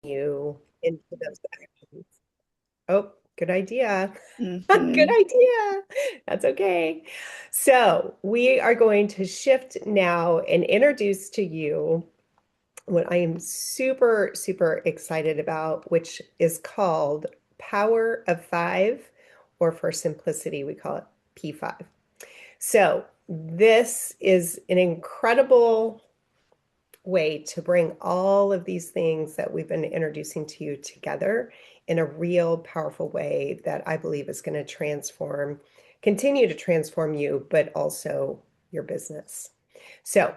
you into those actions. Oh, good idea. Good Hmm. idea. That's okay. So, we are going to shift now and introduce to you what I am super, super excited about, which is called Power of Five, or for simplicity, we call it P5. So, this is an incredible way to bring all of these things that we've been introducing to you together in a real powerful way that I believe is going to continue to transform you, but also your business. So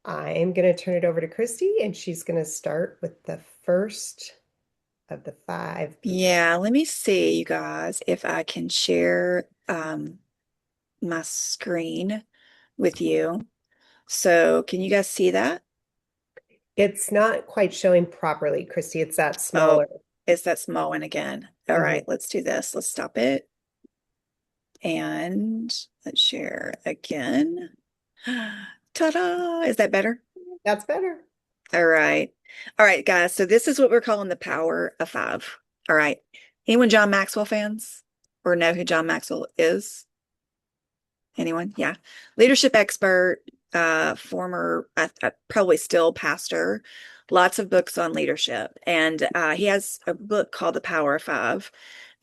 I'm going to turn it over to Christy, and she's going to start with the first of the five P's. Yeah, let me see, you guys, if I can share my screen with you. So, can you guys see that? It's not quite showing properly, Christy. It's that Oh, smaller. is that small one again? All Mhm. right, let's do this. Let's stop it and let's share again. Ta-da! Is that better? That's better. All right. All right, guys. So this is what we're calling the power of five. All right. Anyone John Maxwell fans or know who John Maxwell is? Anyone? Yeah. Leadership expert, former, probably still pastor, lots of books on leadership. And he has a book called The Power of Five.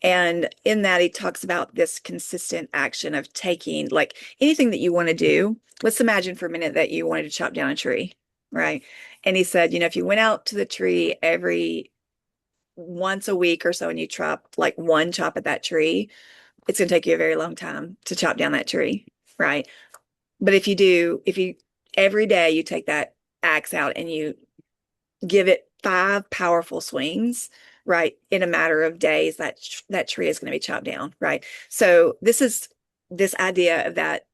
And in that, he talks about this consistent action of taking, like anything that you want to do. Let's imagine for a minute that you wanted to chop down a tree, right? And he said, if you went out to the tree every once a week or so and you chop like one chop at that tree, it's going to take you a very long time to chop down that tree, right? But if you every day you take that axe out and you give it five powerful swings, right, in a matter of days, that tree is going to be chopped down, right? So this is this idea of that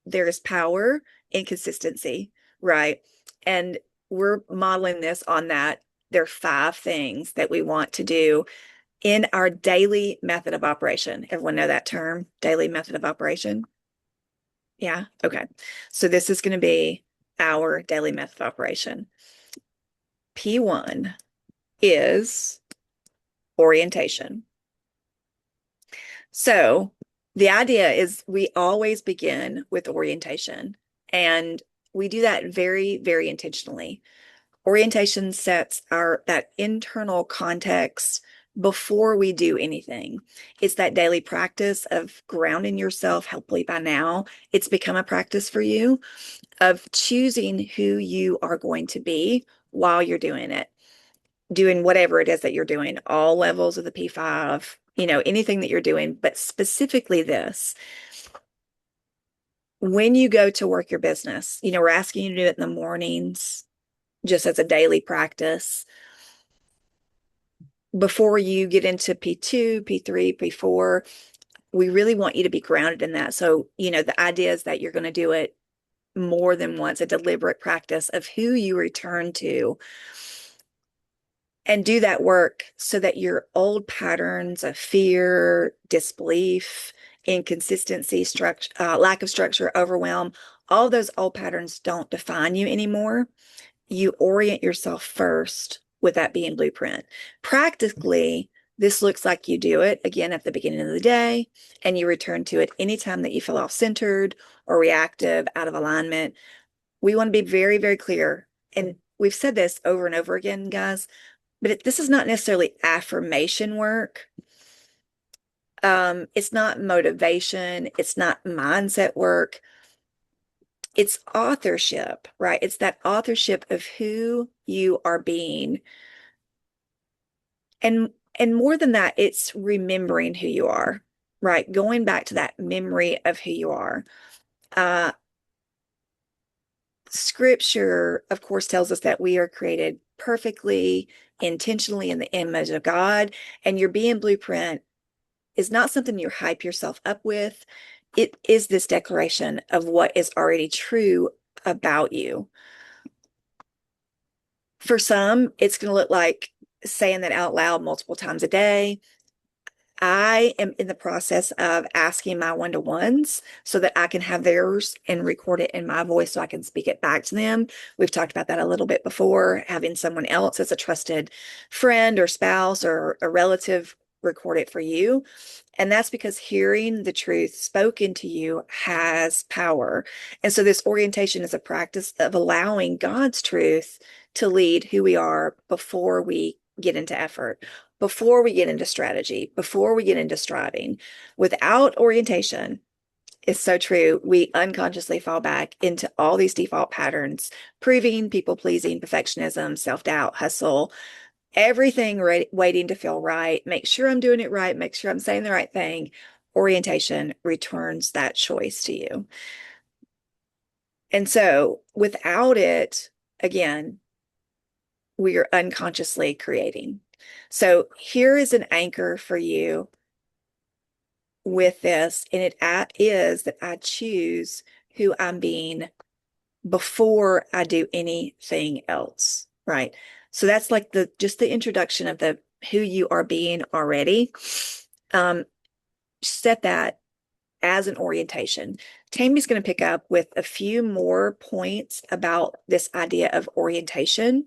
there is power in consistency, right? And we're modeling this on that. There are five things that we want to do in our daily method of operation. Everyone know that term, daily method of operation? Yeah. Okay. So this is going to be our daily method of operation. P1 is orientation. So the idea is we always begin with orientation, and we do that very, very intentionally. Orientation sets our that internal context before we do anything. It's that daily practice of grounding yourself. Hopefully by now it's become a practice for you of choosing who you are going to be while you're doing it, doing whatever it is that you're doing, all levels of the P5, anything that you're doing, but specifically this. When you go to work your business, we're asking you to do it in the mornings, just as a daily practice. Before you get into P2, P3, P4, we really want you to be grounded in that. So, the idea is that you're going to do it more than once, a deliberate practice of who you return to and do that work so that your old patterns of fear, disbelief, inconsistency, structure, lack of structure, overwhelm, all those old patterns don't define you anymore. You orient yourself first with that being blueprint. Practically, this looks like you do it again at the beginning of the day, and you return to it anytime that you feel off centered or reactive, out of alignment. We want to be very, very clear. And we've said this over and over again, guys, but this is not necessarily affirmation work. It's not motivation. It's not mindset work. It's authorship, right? It's that authorship of who you are being. And more than that, it's remembering who you are, right? Going back to that memory of who you are. Uh, Scripture, of course, tells us that we are created perfectly, intentionally in the image of God, and your being blueprint is not something you hype yourself up with. It is this declaration of what is already true about you. For some, it's going to look like saying that out loud multiple times a day. I am in the process of asking my one-to-ones so that I can have theirs and record it in my voice so I can speak it back to them. We've talked about that a little bit before, having someone else as a trusted friend or spouse or a relative record it for you. And that's because hearing the truth spoken to you has power. And so this orientation is a practice of allowing God's truth to lead who we are before we get into effort, before we get into strategy, before we get into striving. Without orientation, it's so true. We unconsciously fall back into all these default patterns, proving, people pleasing, perfectionism, self doubt, hustle, everything waiting to feel right. Make sure I'm doing it right. Make sure I'm saying the right thing. Orientation returns that choice to you. And so without it, again, we are unconsciously creating. So here is an anchor for you with this, and it is that I choose who I'm being before I do anything else, right? So that's like the just the introduction of the who you are being already. Um, Set that as an orientation. Tammy's going to pick up with a few more points about this idea of orientation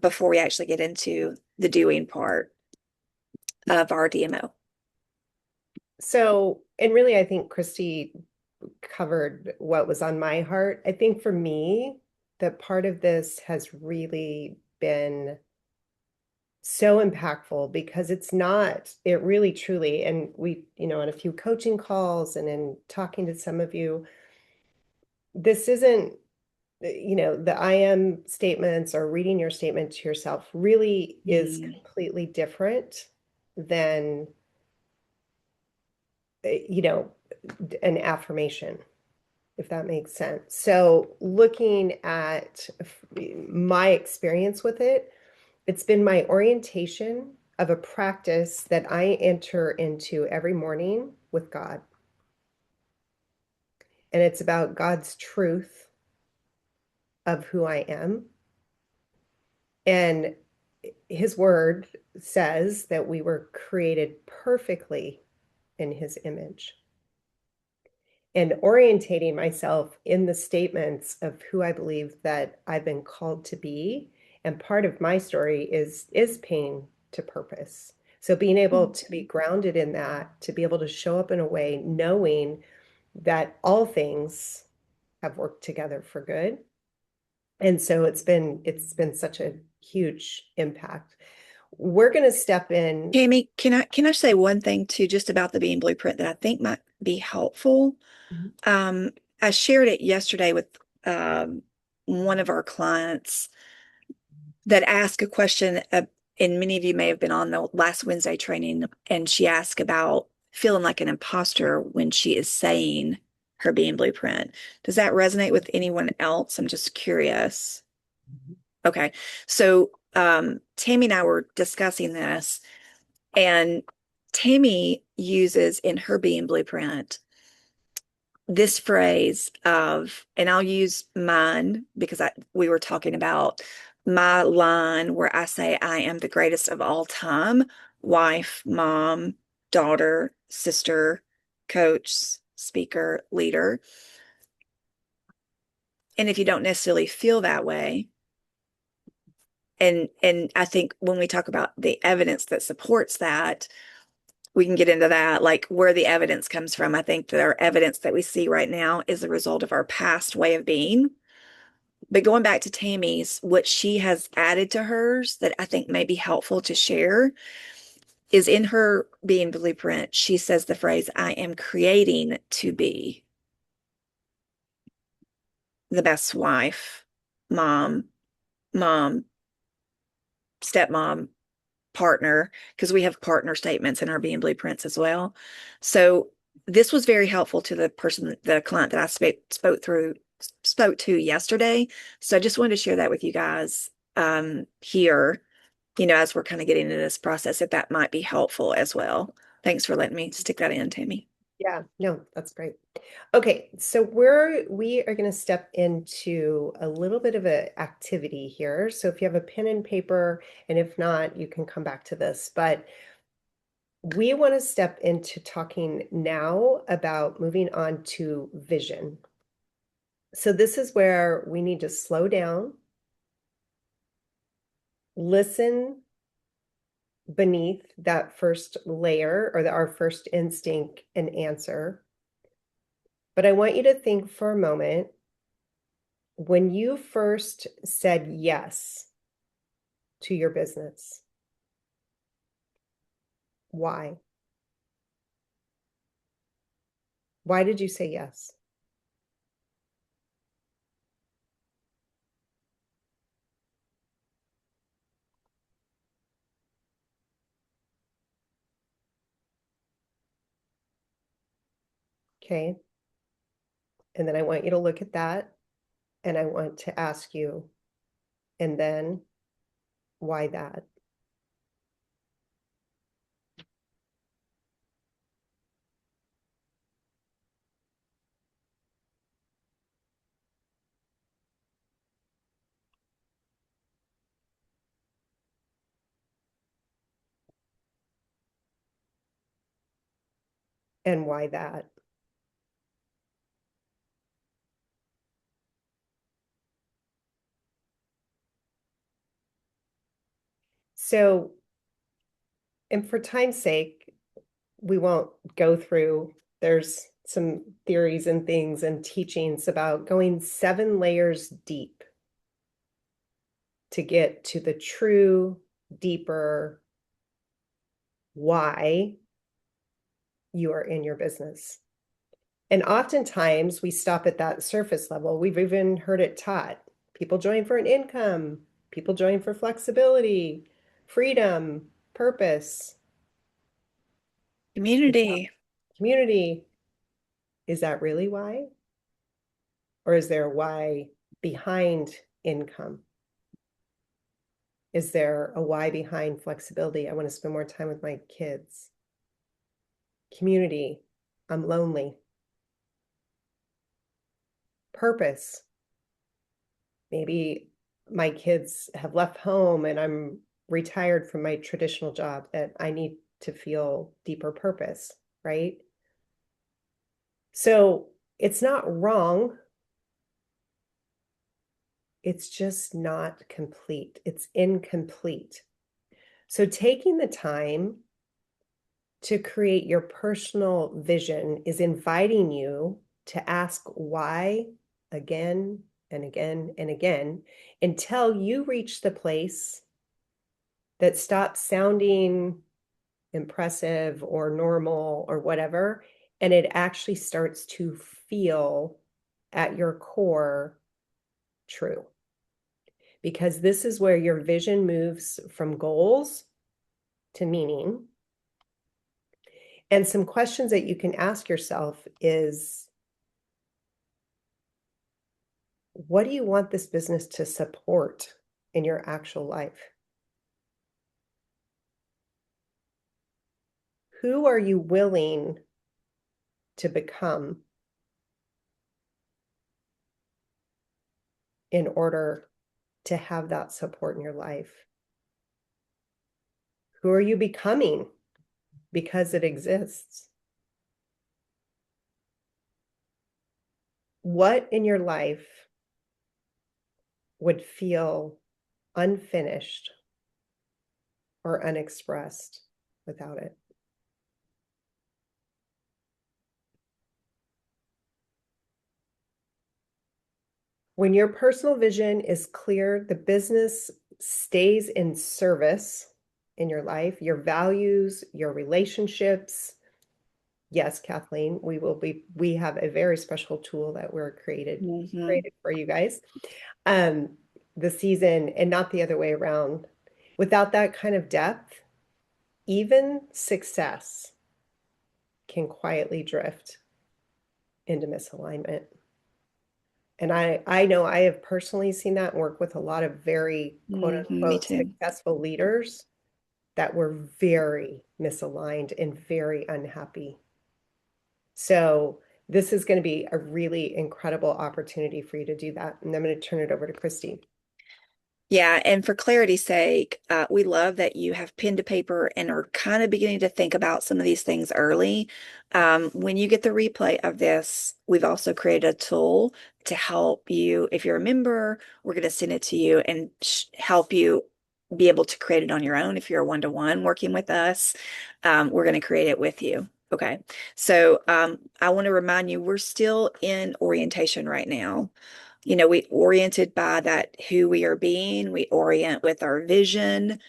before we actually get into the doing part of our DMO. So, and really, I think Christy covered what was on my heart. I think for me, that part of this has really been so impactful because it really truly, and we, on a few coaching calls and in talking to some of you, this isn't, the I am statements or reading your statement to yourself really is completely different than, you know, an affirmation, if that makes sense. So looking at my experience with it, it's been my orientation of a practice that I enter into every morning with God. And it's about God's truth of who I am. And his word says that we were created perfectly in his image. And orientating myself in the statements of who I believe that I've been called to be. And part of my story is pain to purpose. So being able to be grounded in that, to be able to show up in a way knowing that all things have worked together for good. And so it's been such a huge impact. We're going to step in. Tammy, can I say one thing too, just about the Being Blueprint that I think might be helpful? Mhm. Um, I shared it yesterday with one of our clients that asked a question, and many of you may have been on the last Wednesday training, and she asked about feeling like an imposter when she is saying her Being Blueprint. Does that resonate with anyone else? I'm just curious. Okay. So Tammy and I were discussing this, and Tammy uses in her Being Blueprint this phrase of, and I'll use mine because we were talking about my line where I say I am the greatest of all time, wife, mom, daughter, sister, coach, speaker, leader. And if you don't necessarily feel that way, and I think when we talk about the evidence that supports that, we can get into that, like where the evidence comes from. I think that our evidence that we see right now is the result of our past way of being. But going back to Tammy's, what she has added to hers that I think may be helpful to share is in her Being Blueprint, she says the phrase, I am creating to be the best wife, mom, mom, stepmom, partner, because we have partner statements in our Being Blueprints as well. So this was very helpful to the client that I spoke to yesterday. So I just wanted to share that with you guys here, as we're kind of getting into this process, if that might be helpful as well. Thanks for letting me stick that in, Tammy. Yeah, no, that's great. Okay, so we are going to step into a little bit of an activity here. So if you have a pen and paper, and if not, you can come back to this. But We want to step into talking now about moving on to vision. So this is where we need to slow down, listen beneath that first layer or our first instinct and answer. But I want you to think for a moment, when you first said yes to your business, why? Why did you say yes? Okay. And then I want you to look at that and I want to ask you, and then why that? And why that? So, and for time's sake, we won't go through, there's some theories and things and teachings about going 7 layers deep to get to the true, deeper why you are in your business. And oftentimes we stop at that surface level. We've even heard it taught. People join for an income, people join for flexibility, freedom, purpose, Community. community. Is that really why? Or is there a why behind income? Is there a why behind flexibility? I want to spend more time with my kids. Community. I'm lonely. Purpose. Maybe my kids have left home and I'm retired from my traditional job, that I need to feel deeper purpose, right? So it's not wrong. It's just not complete. It's incomplete. So taking the time to create your personal vision is inviting you to ask why again and again and again until you reach the place that stops sounding impressive or normal or whatever, and it actually starts to feel at your core true. Because this is where your vision moves from goals to meaning. And some questions that you can ask yourself is, what do you want this business to support in your actual life? Who are you willing to become in order to have that support in your life? Who are you becoming because it exists? What in your life would feel unfinished or unexpressed without it? When your personal vision is clear, the business stays in service in your life, your values, your relationships. Yes, Kathleen, we have a very special tool that we're created for you guys. The season, and not the other way around. Without that kind of depth, even success can quietly drift into misalignment. And I know I have personally seen that and work with a lot of very quote Me unquote too. successful leaders that were very misaligned and very unhappy. So this is going to be a really incredible opportunity for you to do that. And I'm going to turn it over to Christy. Yeah, and for clarity's sake, we love that you have pen to paper and are kind of beginning to think about some of these things early. When you get the replay of this, we've also created a tool to help you. If you're a member, we're going to send it to you and help you be able to create it on your own. If you're a one-to-one working with us, we're going to create it with you. Okay, so I want to remind you, we're still in orientation right now. We oriented by that who we are being, we orient with our vision,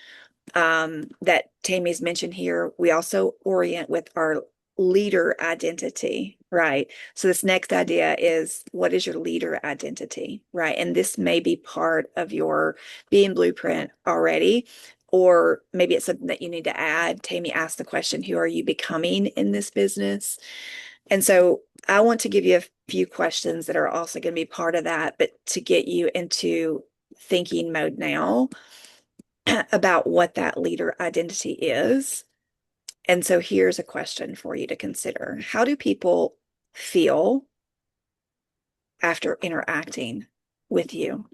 that Tammy's mentioned here. We also orient with our leader identity, right? So this next idea is, what is your leader identity, right? And this may be part of your being blueprint already, or maybe it's something that you need to add. Tammy asked the question, who are you becoming in this business? And so I want to give you a few questions that are also going to be part of that, but to get you into thinking mode now about what that leader identity is. And so here's a question for you to consider. How do people feel after interacting with you?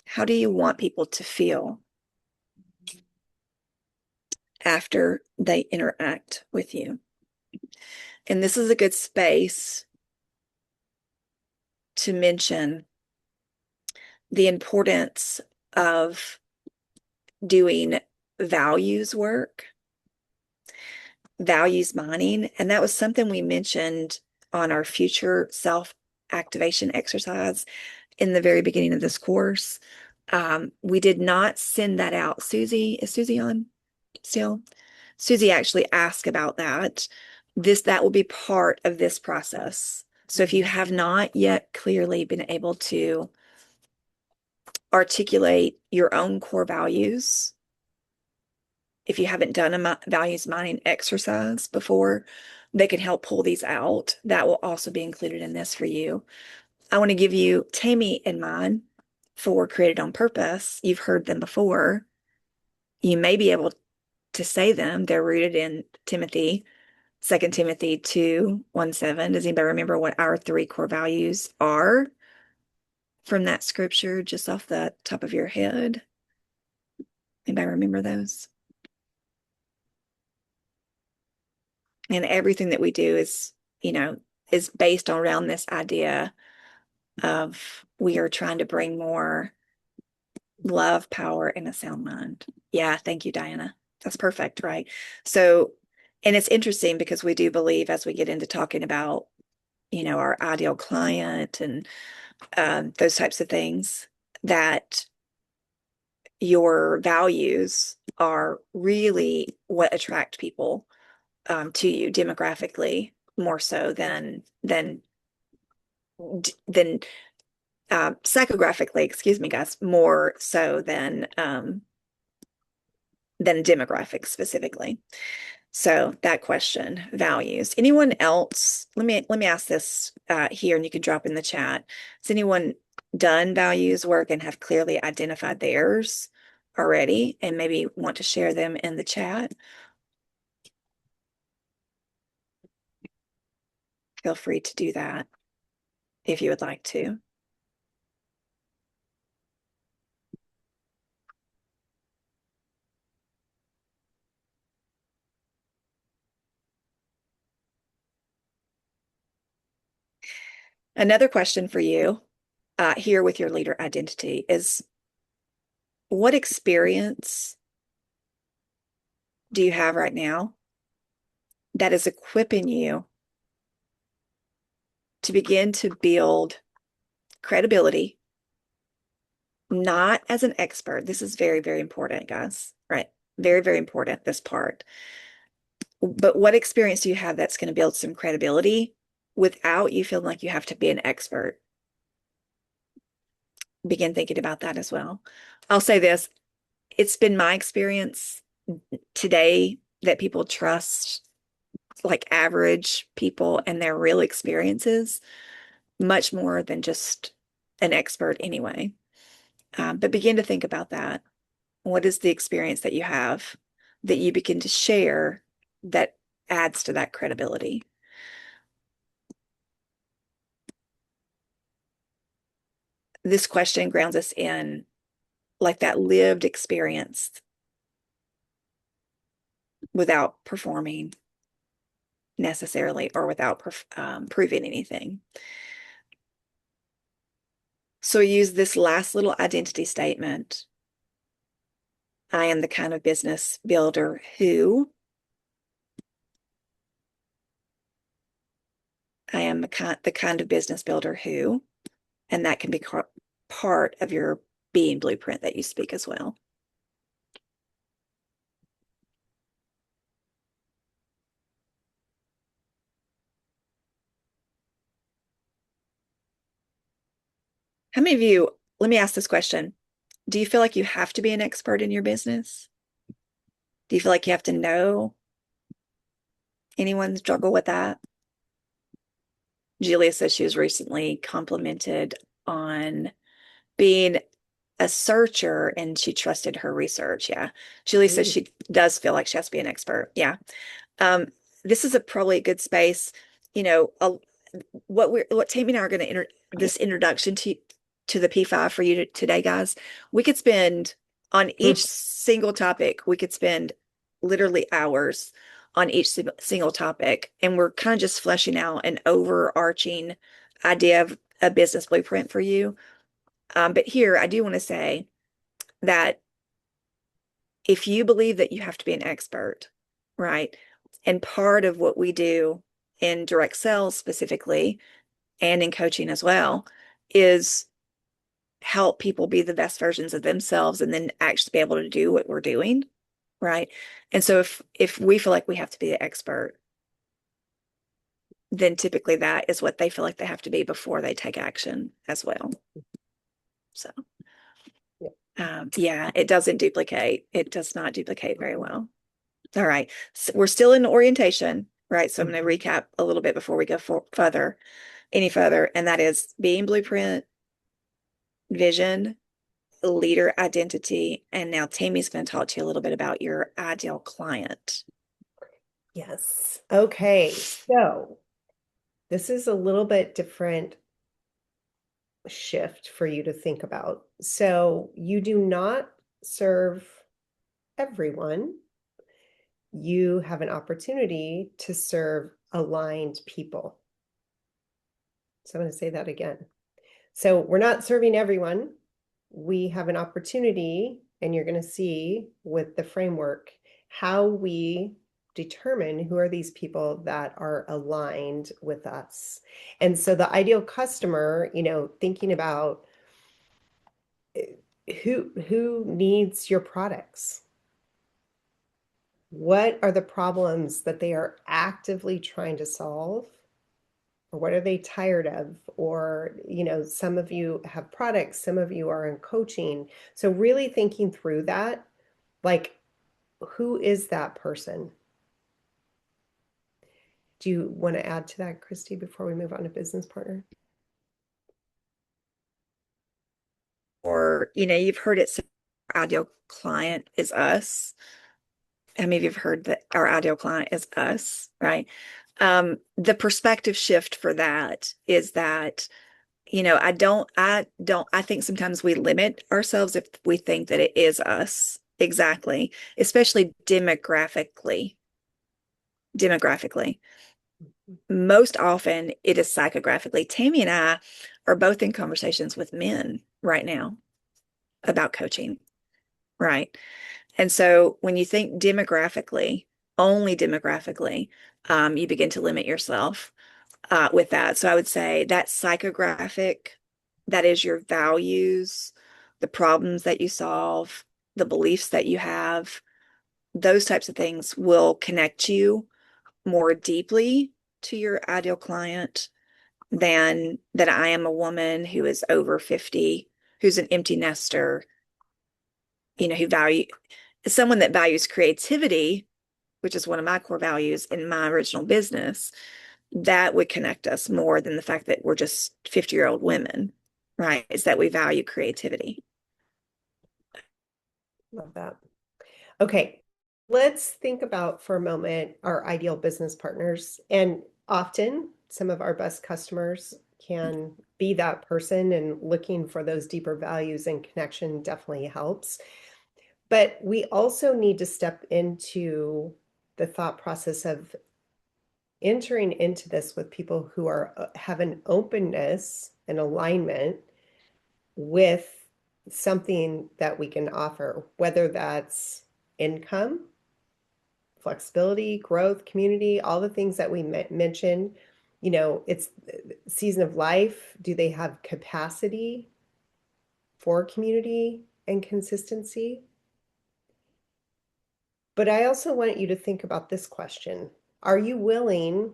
How do you want people to feel after they interact with you? And this is a good space to mention the importance of doing values work, values mining. And that was something we mentioned on our future self activation exercise in the very beginning of this course. We did not send that out. Is Susie on still? Susie actually asked about that. That will be part of this process. So if you have not yet clearly been able to articulate your own core values, if you haven't done a values mining exercise before, they can help pull these out. That will also be included in this for you. I want to give you Tammy and mine for Created on Purpose. You've heard them before. You may be able to say them. They're rooted in Timothy, 2 Timothy 2:1-7. Does anybody remember what our three core values are from that scripture just off the top of your head? Anybody remember those? And everything that we do is based around this idea of we are trying to bring more love, power, and a sound mind. Yeah, thank you, Diana. That's perfect, right? So, and it's interesting because we do believe as we get into talking about, our ideal client and those types of things, that your values are really what attract people to you demographically more so than psychographically, excuse me, guys, more so than demographics specifically. So that question, values. Anyone else? Let me ask this here, and you can drop in the chat. Has anyone done values work and have clearly identified theirs already, and maybe want to share them in the chat? Feel free to do that if you would like to. Another question for you here with your leader identity is, what experience do you have right now that is equipping you to begin to build credibility, not as an expert? This is very, very important, guys, right? Very, very important, this part. But what experience do you have that's going to build some credibility without you feeling like you have to be an expert? Begin thinking about that as well. I'll say this, it's been my experience today that people trust like average people and their real experiences much more than just an expert anyway. But begin to think about that. What is the experience that you have that you begin to share that adds to that credibility? this question grounds us in like that lived experience without performing necessarily or without proving anything. So use this last little identity statement. I am the kind of business builder who, I am the kind of business builder who, and that can be part of your being blueprint that you speak as well. How many of you, let me ask this question. Do you feel like you have to be an expert in your business? Do you feel like you have to know? Anyone struggle with that? Julia says she was recently complimented on being a searcher and she trusted her research. Yeah. Julie says she does feel like she has to be an expert. Yeah. Um, this is probably a good space. You know, what Tammy and I are going to this introduction to the P5 for you today, guys. We could spend on each single topic. We could spend literally hours on each single topic, and we're kind of just fleshing out an overarching idea of a business blueprint for you. But here, I do want to say that if you believe that you have to be an expert, right? And part of what we do in direct sales specifically and in coaching as well is help people be the best versions of themselves and then actually be able to do what we're doing, right? And so if we feel like we have to be an expert, then typically that is what they feel like they have to be before they take action as well. So yeah, it doesn't duplicate. It does not duplicate very well. All right. So we're still in orientation, right? So I'm going to recap a little bit before we go any further. And that is being blueprint, vision, leader identity. And now Tammy's going to talk to you a little bit about your ideal client. Yes. Okay. So this is a little bit different shift for you to think about. So you do not serve everyone. You have an opportunity to serve aligned people. So I'm going to say that again. So we're not serving everyone. We have an opportunity, and you're going to see with the framework how we determine who are these people that are aligned with us. And so the ideal customer, thinking about who needs your products? What are the problems that they are actively trying to solve? Or what are they tired of? Or, some of you have products, some of you are in coaching. So really thinking through that, like, who is that person? Do you want to add to that, Christy, before we move on to business partner? Or, you've heard it say our ideal client is us. How many of you have heard that our ideal client is us, right? The perspective shift for that is that, I think sometimes we limit ourselves if we think that it is us exactly, especially demographically. Most often it is psychographically. Tammy and I are both in conversations with men right now about coaching, right? And so when you think demographically, only demographically, you begin to limit yourself with that. So I would say that psychographic, that is your values, the problems that you solve, the beliefs that you have, those types of things will connect you more deeply to your ideal client than that I am a woman who is over 50, who's an empty nester, someone that values creativity, which is one of my core values in my original business. That would connect us more than the fact that we're just 50-year-old women, right? Is that we value creativity. Love that. Okay, let's think about for a moment our ideal business partners. And often some of our best customers can be that person, and looking for those deeper values and connection definitely helps. But we also need to step into the thought process of entering into this with people who are have an openness and alignment with something that we can offer, whether that's income, flexibility, growth, community, all the things that we mentioned. You know, it's season of life. Do they have capacity for community and consistency? But I also want you to think about this question. Are you willing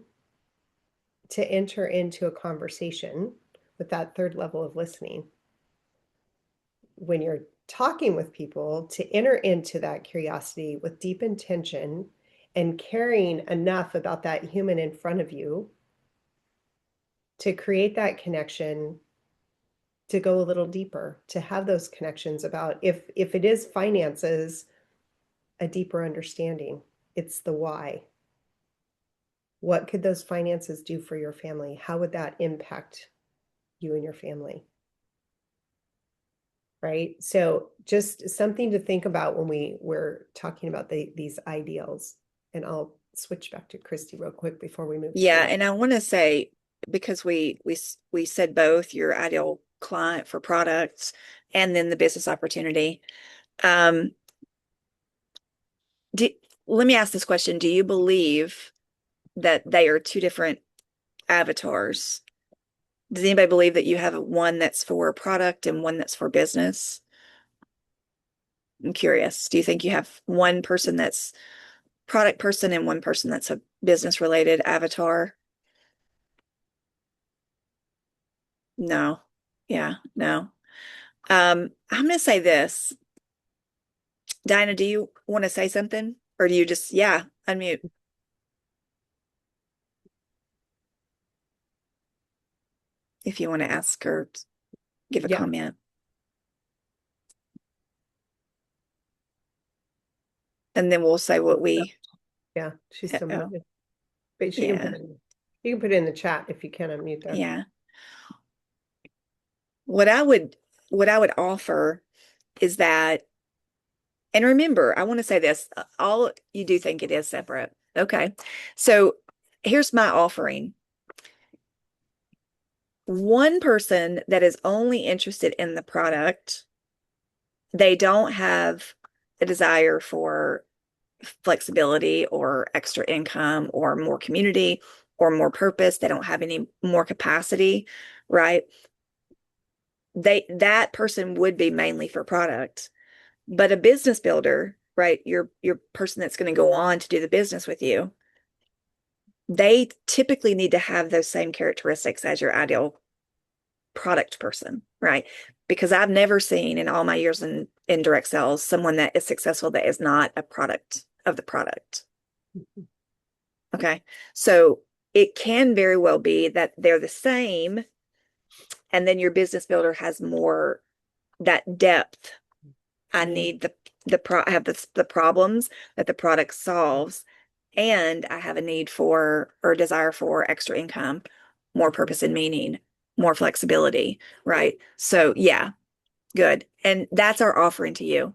to enter into a conversation with that third level of listening when you're talking with people, to enter into that curiosity with deep intention and caring enough about that human in front of you to create that connection, to go a little deeper, to have those connections about if it is finances, a deeper understanding. It's the why. What could those finances do for your family? How would that impact you and your family? Right? So just something to think about when we're talking about these ideals. And I'll switch back to Christy real quick before we move Yeah, forward. and I want to say, because we said both your ideal client for products and then the business opportunity. Um, do, Let me ask this question. Do you believe that they are two different avatars? Does anybody believe that you have one that's for product and one that's for business? I'm curious. Do you think you have one person that's product person and one person that's a business related avatar? No. Yeah, no. I'm going to say this. Dinah, do you want to say something? Or do you just, yeah, unmute if you want to ask or give a Yeah, comment? And then we'll say what we, yeah, she's still oh, muted. But she can yeah, you can put it in the chat if you can unmute there. yeah. What I would, what I would offer is that, and remember, I want to say this, all you do think it is separate. Okay. So here's my offering. One person that is only interested in the product, they don't have a desire for flexibility or extra income or more community or more purpose. They don't have any more capacity, right? That person would be mainly for product. But a business builder, right? Your person that's going to go on to do the business with you, they typically need to have those same characteristics as your ideal product person, right? Because I've never seen in all my years in direct sales someone that is successful that is not a product of the product. Okay. So it can very well be that they're the same, and then your business builder has more that depth. I need I have the problems that the product solves, and I have a need for or desire for extra income, more purpose and meaning, more flexibility, right? So yeah, good. And that's our offering to you.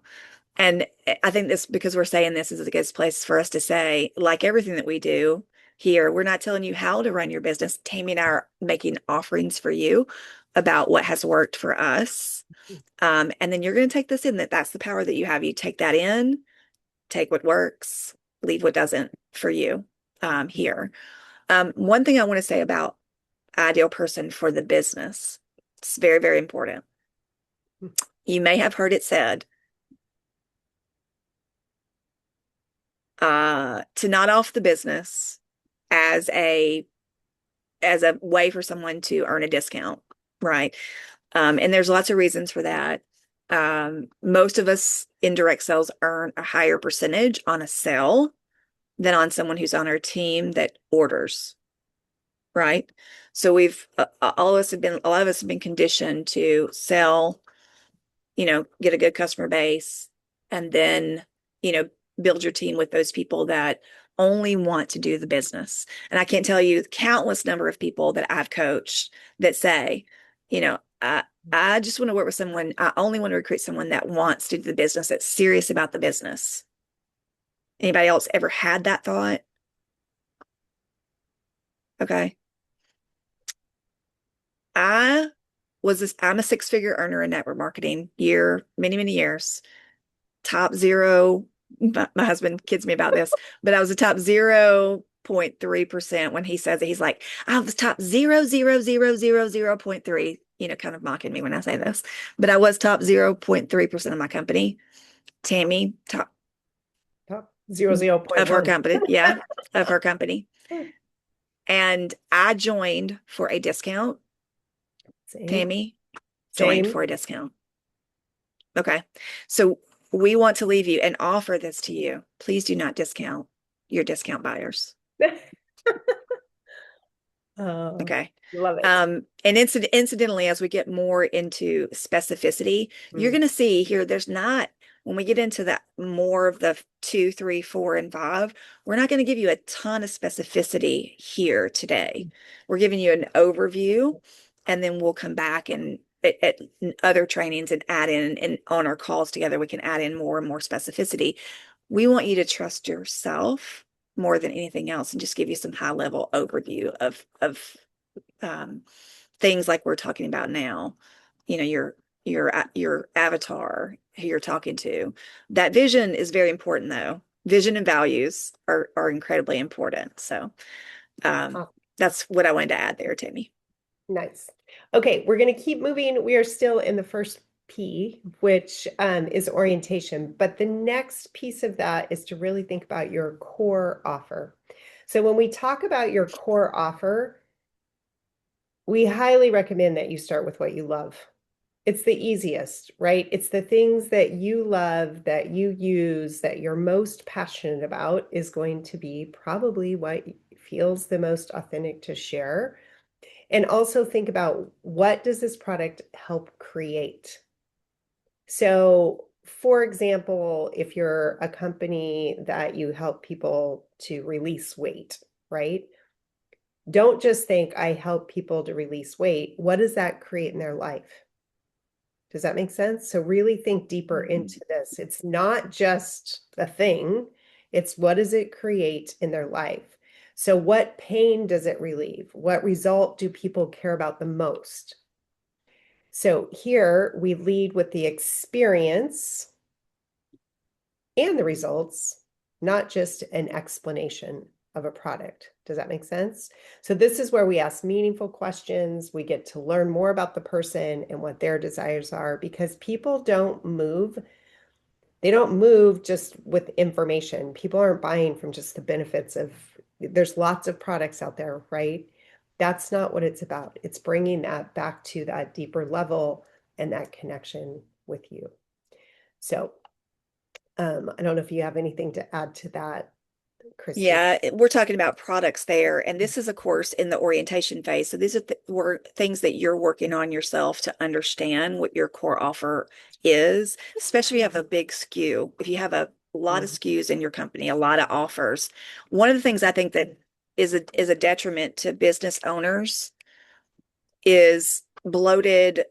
And I think this, because we're saying this is a good place for us to say, like everything that we do here, we're not telling you how to run your business. Tammy and I are making offerings for you about what has worked for us. And then you're going to take this in, that's the power that you have. You take that in, take what works, leave what doesn't for you here. One thing I want to say about ideal person for the business, it's very, very important. You may have heard it said, to not off the business as a way for someone to earn a discount, right? And there's lots of reasons for that. Most of us in direct sales earn a higher percentage on a sale than on someone who's on our team that orders, right? So all of us have been, a lot of us have been conditioned to sell, get a good customer base, and then, build your team with those people that only want to do the business. And I can't tell you countless number of people that I've coached that say, You know, I just want to work with someone. I only want to recruit someone that wants to do the business, that's serious about the business. Anybody else ever had that thought? Okay. I I'm a six-figure earner in network marketing many, many years. Top zero. My husband kids me about this, but I was a top 0.3% when he says it. He's like, I was top 0.3, kind of mocking me when I say this, but I was top 0.3% of my company. Tammy, top Top 0.1. of her company. Yeah, of her company. And I joined for a discount. Same. Tammy joined Same. for a discount. Okay. So we want to leave you and offer this to you. Please do not discount your discount buyers. Oh, Okay. love it. And incidentally, as we get more into specificity, you're Mm, going to see here, when we get into that more of the 2, 3, 4, and 5, we're not going to give you a ton of specificity here today. We're giving you an overview, and then we'll come back and at other trainings and add in, and on our calls together, we can add in more and more specificity. We want you to trust yourself more than anything else and just give you some high level overview of um, things like we're talking about now. Your avatar, who you're talking to. That vision is very important, though. Vision and values are incredibly important. So um, awesome. that's what I wanted to add there, Tammy. Nice. Okay, we're going to keep moving. We are still in the first P, which is orientation. But the next piece of that is to really think about your core offer. So when we talk about your core offer, we highly recommend that you start with what you love. It's the easiest, right? It's the things that you love, that you use, that you're most passionate about is going to be probably what feels the most authentic to share. And also think about, what does this product help create? So, for example, if you're a company that you help people to release weight, right? Don't just think, I help people to release weight. What does that create in their life? Does that make sense? So really think deeper into this. It's not just a thing, it's what does it create in their life? So what pain does it relieve? What result do people care about the most? So here we lead with the experience and the results, not just an explanation of a product. Does that make sense? So this is where we ask meaningful questions. We get to learn more about the person and what their desires are, because people don't move. They don't move just with information. People aren't buying from just the benefits of, there's lots of products out there, right? That's not what it's about. It's bringing that back to that deeper level and that connection with you. So I don't know if you have anything to add to that, Christy. Yeah, we're talking about products there, and this is, of course, in the orientation phase. So these are were things that you're working on yourself to understand what your core offer is, especially if you have a big SKU. If you have a lot of Mhm. SKUs in your company, a lot of offers. One of the things I think that is a detriment to business owners is bloated,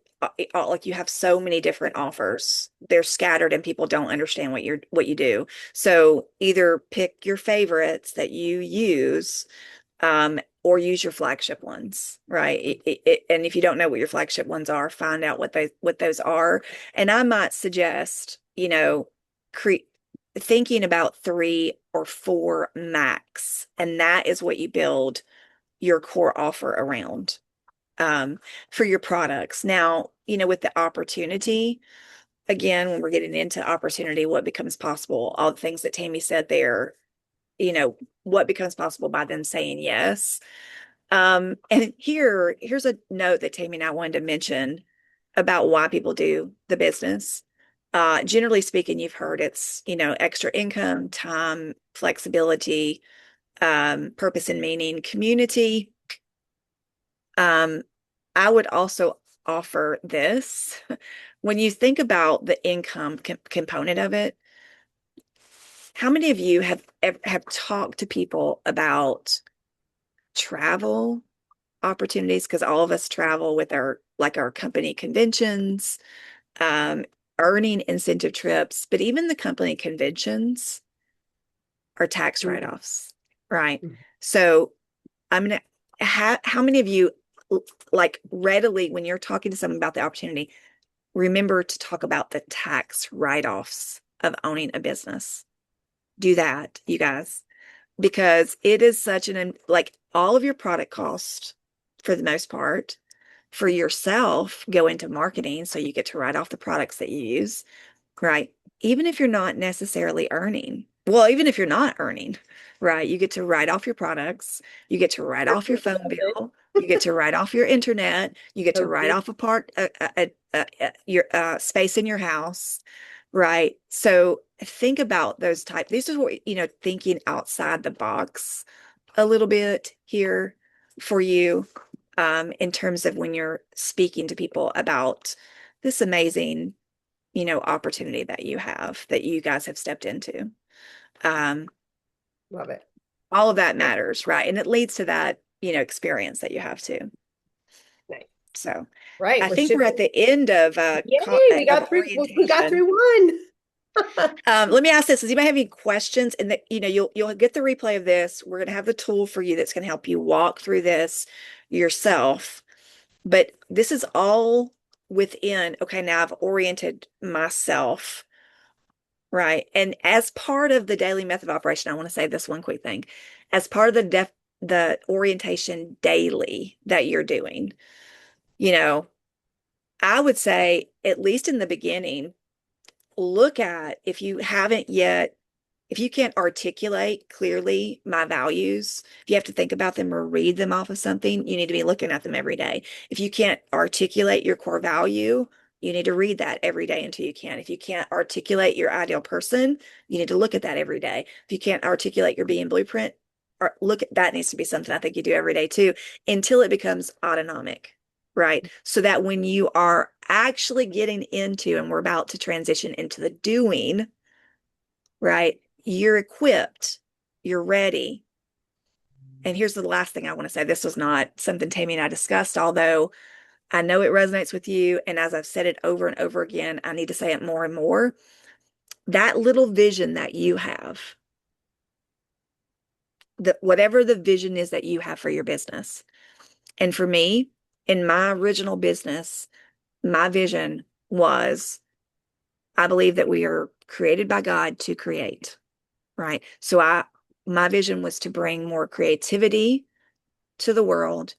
like you have so many different offers. They're scattered and people don't understand what you do. So either pick your favorites that you use, or use your flagship ones, right? And if you don't know what your flagship ones are, find out what those are. And I might suggest, cre thinking about 3 or 4 max, and that is what you build your core offer around, for your products. Now, with the opportunity, again, when we're getting into opportunity, what becomes possible, all the things that Tammy said there, what becomes possible by them saying yes. And here's a note that Tammy and I wanted to mention about why people do the business. Generally speaking, you've heard it's, extra income, time, flexibility, purpose and meaning, community. Um, I would also offer this. When you think about the income component of it, how many of you have talked to people about travel opportunities because all of us travel with our company conventions, um, earning incentive trips, but even the company conventions are tax Mm, write-offs, right? mm. So I'm gonna how many of you like readily when you're talking to someone about the opportunity, remember to talk about the tax write-offs of owning a business? Do that, you guys, because it is such like all of your product costs for the most part for yourself go into marketing, so you get to write off the products that you use, right? Even if you're not necessarily earning, well, even if you're not earning, right? You get to write off your products, you get to write off your phone bill, you get to write off your internet, you get to write Okay. off a part your space in your house, right? So think about those type. This is what, thinking outside the box a little bit here for you, in terms of when you're speaking to people about this amazing, opportunity that you have, that you guys have stepped into. Um, Love it. all of that matters, right? And it leads to that, experience that you have too. Nice. So Right. I We're think we're at shifting. the end of Yay, we of got through, we got orientation. through one. Let me ask this: does anybody have any questions? And that you'll get the replay of this. We're going to have the tool for you that's going to help you walk through this yourself. But this is all within, okay, now I've oriented myself, right? And as part of the daily method of operation, I want to say this one quick thing. As part of the orientation daily that you're doing, you know, I would say, at least in the beginning, look at, if you haven't yet, if you can't articulate clearly my values, if you have to think about them or read them off of something, you need to be looking at them every day. If you can't articulate your core value, you need to read that every day until you can. If you can't articulate your ideal person, you need to look at that every day. If you can't articulate your being blueprint, or look at that, needs to be something I think you do every day too, until it becomes autonomic, right? So that when you are actually getting into, and we're about to transition into the doing, right? You're equipped, you're ready. And here's the last thing I want to say. This was not something Tammy and I discussed, although I know it resonates with you. And as I've said it over and over again, I need to say it more and more. That little vision that you have, that whatever the vision is that you have for your business. And for me, in my original business, my vision was, I believe that we are created by God to create, right? So my vision was to bring more creativity to the world,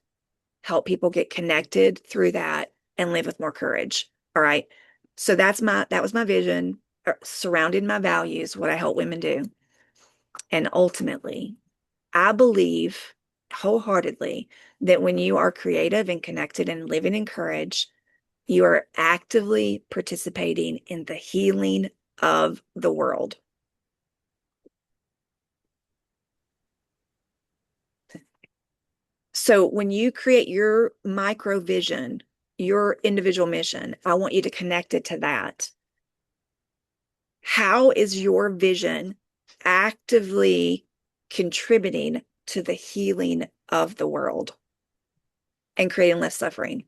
help people get connected through that, and live with more courage. All right. So that was my vision, surrounding my values, what I help women do. And ultimately, I believe wholeheartedly that when you are creative and connected and living in courage, you are actively participating in the healing of the world. So when you create your micro vision, your individual mission, I want you to connect it to that. How is your vision actively contributing to the healing of the world and creating less suffering?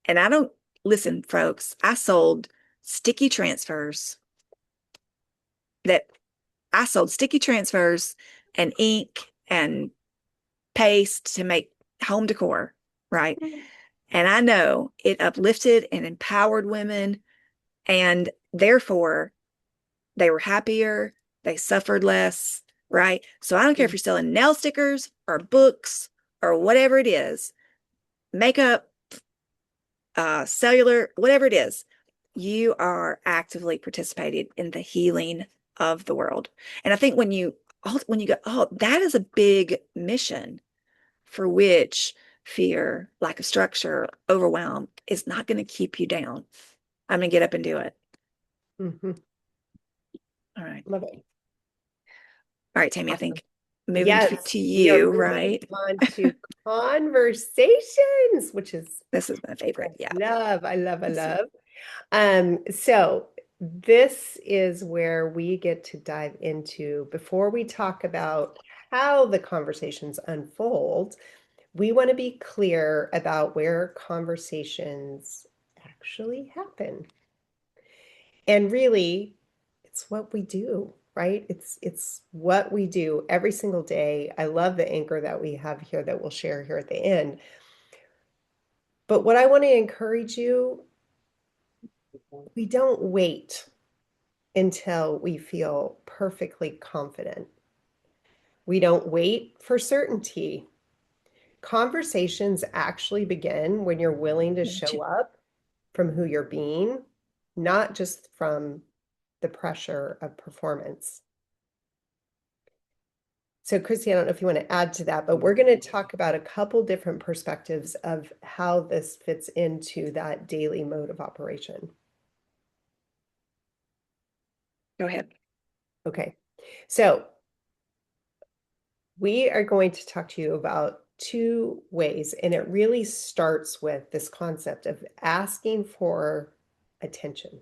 And I don't, listen, folks, I sold sticky transfers that I sold sticky transfers and ink and paste to make home decor, right? And I know it uplifted and empowered women, and therefore they were happier, they suffered less, right? So I don't care if you're selling nail stickers or books or whatever it is, makeup, cellular, whatever it is, you are actively participating in the healing of the world. And I think when you go, oh, that is a big mission, for which fear, lack of structure, overwhelm is not going to keep you down. I'm going to get up and do it. Mhm. All right. Love it. All right, Tammy, I Awesome. think moving Yes, to we are you, moving right? on to conversations, which is This is my I favorite. Yeah. love, I love, I This is, love. So this is where we get to dive into, before we talk about how the conversations unfold, We want to be clear about where conversations actually happen. And really, it's what we do, right? It's what we do every single day. I love the anchor that we have here that we'll share here at the end. But what I want to encourage you, we don't wait until we feel perfectly confident. We don't wait for certainty. Conversations actually begin when you're willing to show up from who you're being, not just from the pressure of performance. So, Christy, I don't know if you want to add to that, but we're going to talk about a couple different perspectives of how this fits into that daily mode of operation. Go ahead. Okay. So, we are going to talk to you about two ways, and it really starts with this concept of asking for attention.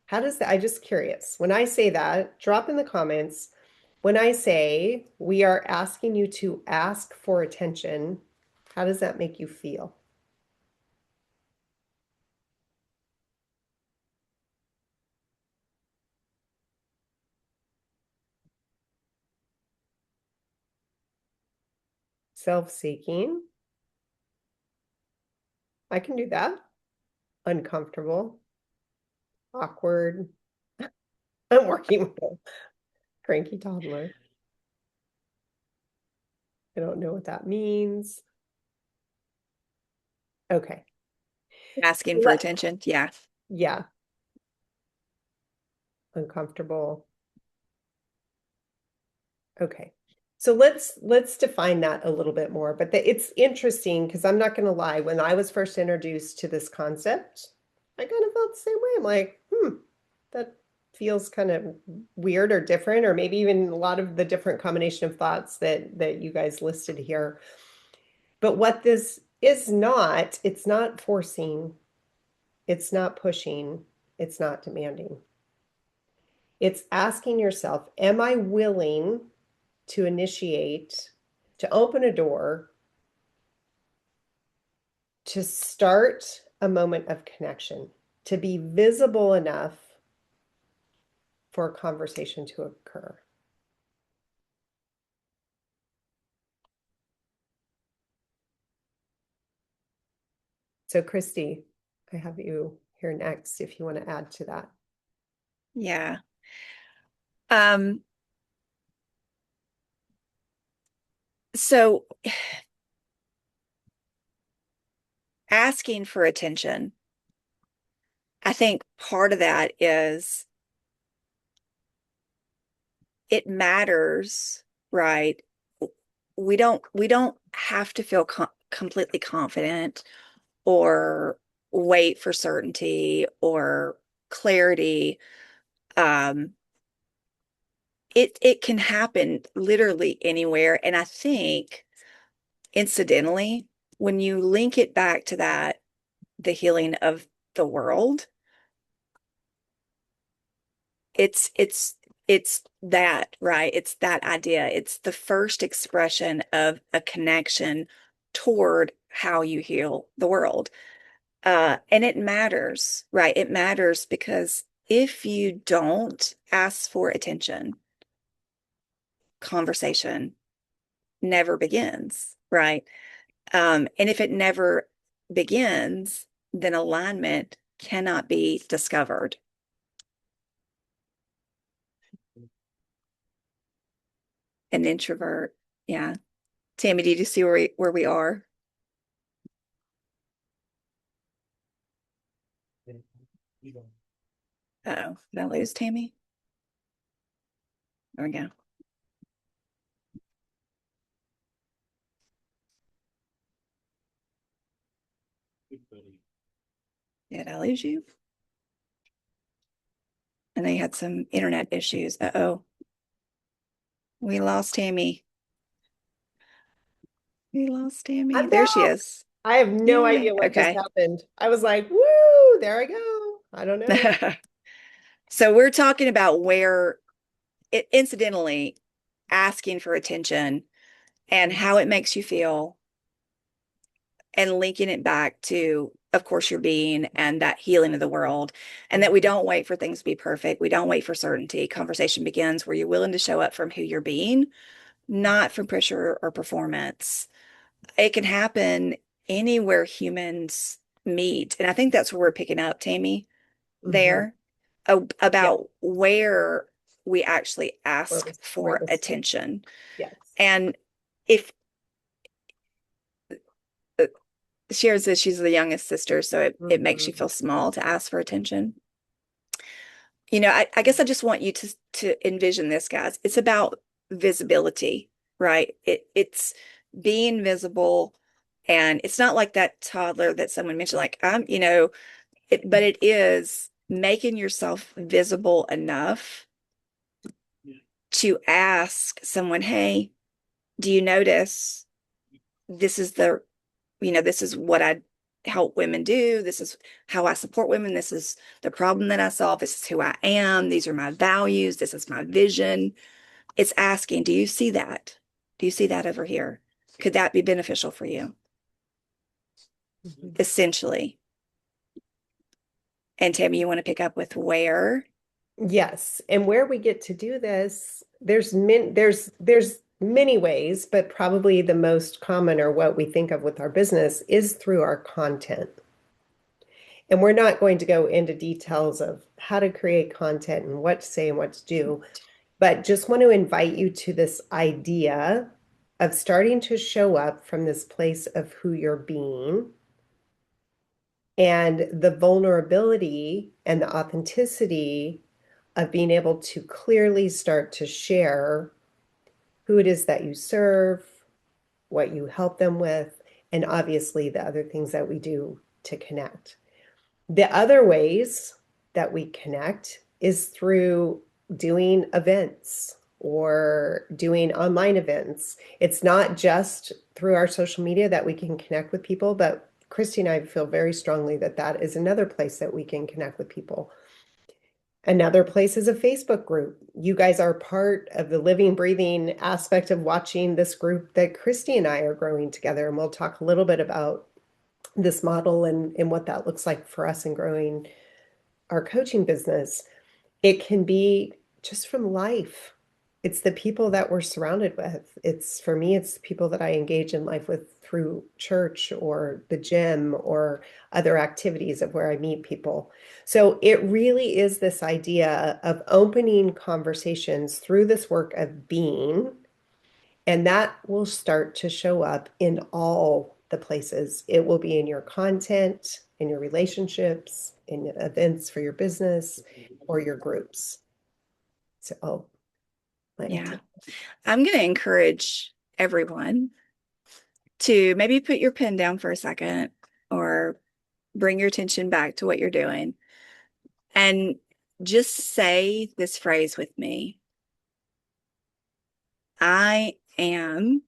How does that? I'm just curious. When I say that, drop in the comments. When I say we are asking you to ask for attention, how does that make you feel? Self-seeking. I can do that. Uncomfortable, awkward. I'm working with a cranky toddler. I don't know what that means. Okay. Asking for attention. Yeah. Yeah, uncomfortable. Okay. So let's define that a little bit more. But it's interesting because I'm not going to lie. When I was first introduced to this concept, I kind of felt the same way. I'm like, that feels kind of weird or different, or maybe even a lot of the different combination of thoughts that you guys listed here. But what this is not, it's not forcing, it's not pushing, it's not demanding. It's asking yourself, am I willing to initiate, to open a door, to start a moment of connection, to be visible enough for a conversation to occur? So, Christy, I have you here next if you want to add to that. Yeah. Um, so asking for attention, I think part of that is it matters, right? We don't have to feel completely confident or wait for certainty or clarity. Um, it can happen literally anywhere. And I think incidentally, when you link it back to that, the healing of the world, it's that, right? It's that idea. It's the first expression of a connection toward how you heal the world. And it matters, right? It matters because if you don't ask for attention, conversation never begins, right? And if it never begins, then alignment cannot be discovered. An introvert, yeah. Tammy, did you see where we are? Uh-oh, did I lose Tammy? There we go. Did I lose you? And they had some internet issues. Uh-oh. We lost Tammy. We lost Tammy. I'm There she back. is. I have no Yay. idea what just Okay. happened. I was like, woo, there I go. I don't know. So we're talking about where incidentally asking for attention and how it makes you feel and linking it back to, of course, your being and that healing of the world, and that we don't wait for things to be perfect. We don't wait for certainty. Conversation begins where you're willing to show up from who you're being, not from pressure or performance. It can happen anywhere humans meet. And I think that's where we're picking up, Tammy, Mm-hmm. there Yeah. about where we actually ask Where for this, attention. yes. And if uh, shares that she's the youngest sister, so it makes you Mm-hmm. feel small to ask for attention. I guess I just want you to envision this, guys. It's about visibility, right? It's being visible, and it's not like that toddler that someone mentioned, like but it is making yourself visible enough to ask someone, "Hey, do you notice this is this is what I help women do. This is how I support women. This is the problem that I solve. This is who I am. These are my values. This is my vision." It's asking, do you see that? Do you see that over here? Could that be beneficial for you? Mhm. Essentially. And Tammy, you want to pick up with where? Yes, and where we get to do this, there's many ways, but probably the most common or what we think of with our business is through our content. And we're not going to go into details of how to create content and what to say and what to do, but just want to invite you to this idea of starting to show up from this place of who you're being and the vulnerability and the authenticity of being able to clearly start to share who it is that you serve, what you help them with, and obviously the other things that we do to connect. The other ways that we connect is through doing events or doing online events. It's not just through our social media that we can connect with people, but Christy and I feel very strongly that that is another place that we can connect with people. Another place is a Facebook group. You guys are part of the living, breathing aspect of watching this group that Christy and I are growing together. And we'll talk a little bit about this model and what that looks like for us in growing our coaching business. It can be just from life. It's the people that we're surrounded with. It's for me, it's the people that I engage in life with through church or the gym or other activities of where I meet people. So it really is this idea of opening conversations through this work of being, and that will start to show up in all the places. It will be in your content, in your relationships, in events for your business or your groups. So I'll let you Yeah. take. I'm going to encourage everyone to maybe put your pen down for a second or bring your attention back to what you're doing and just say this phrase with me. I am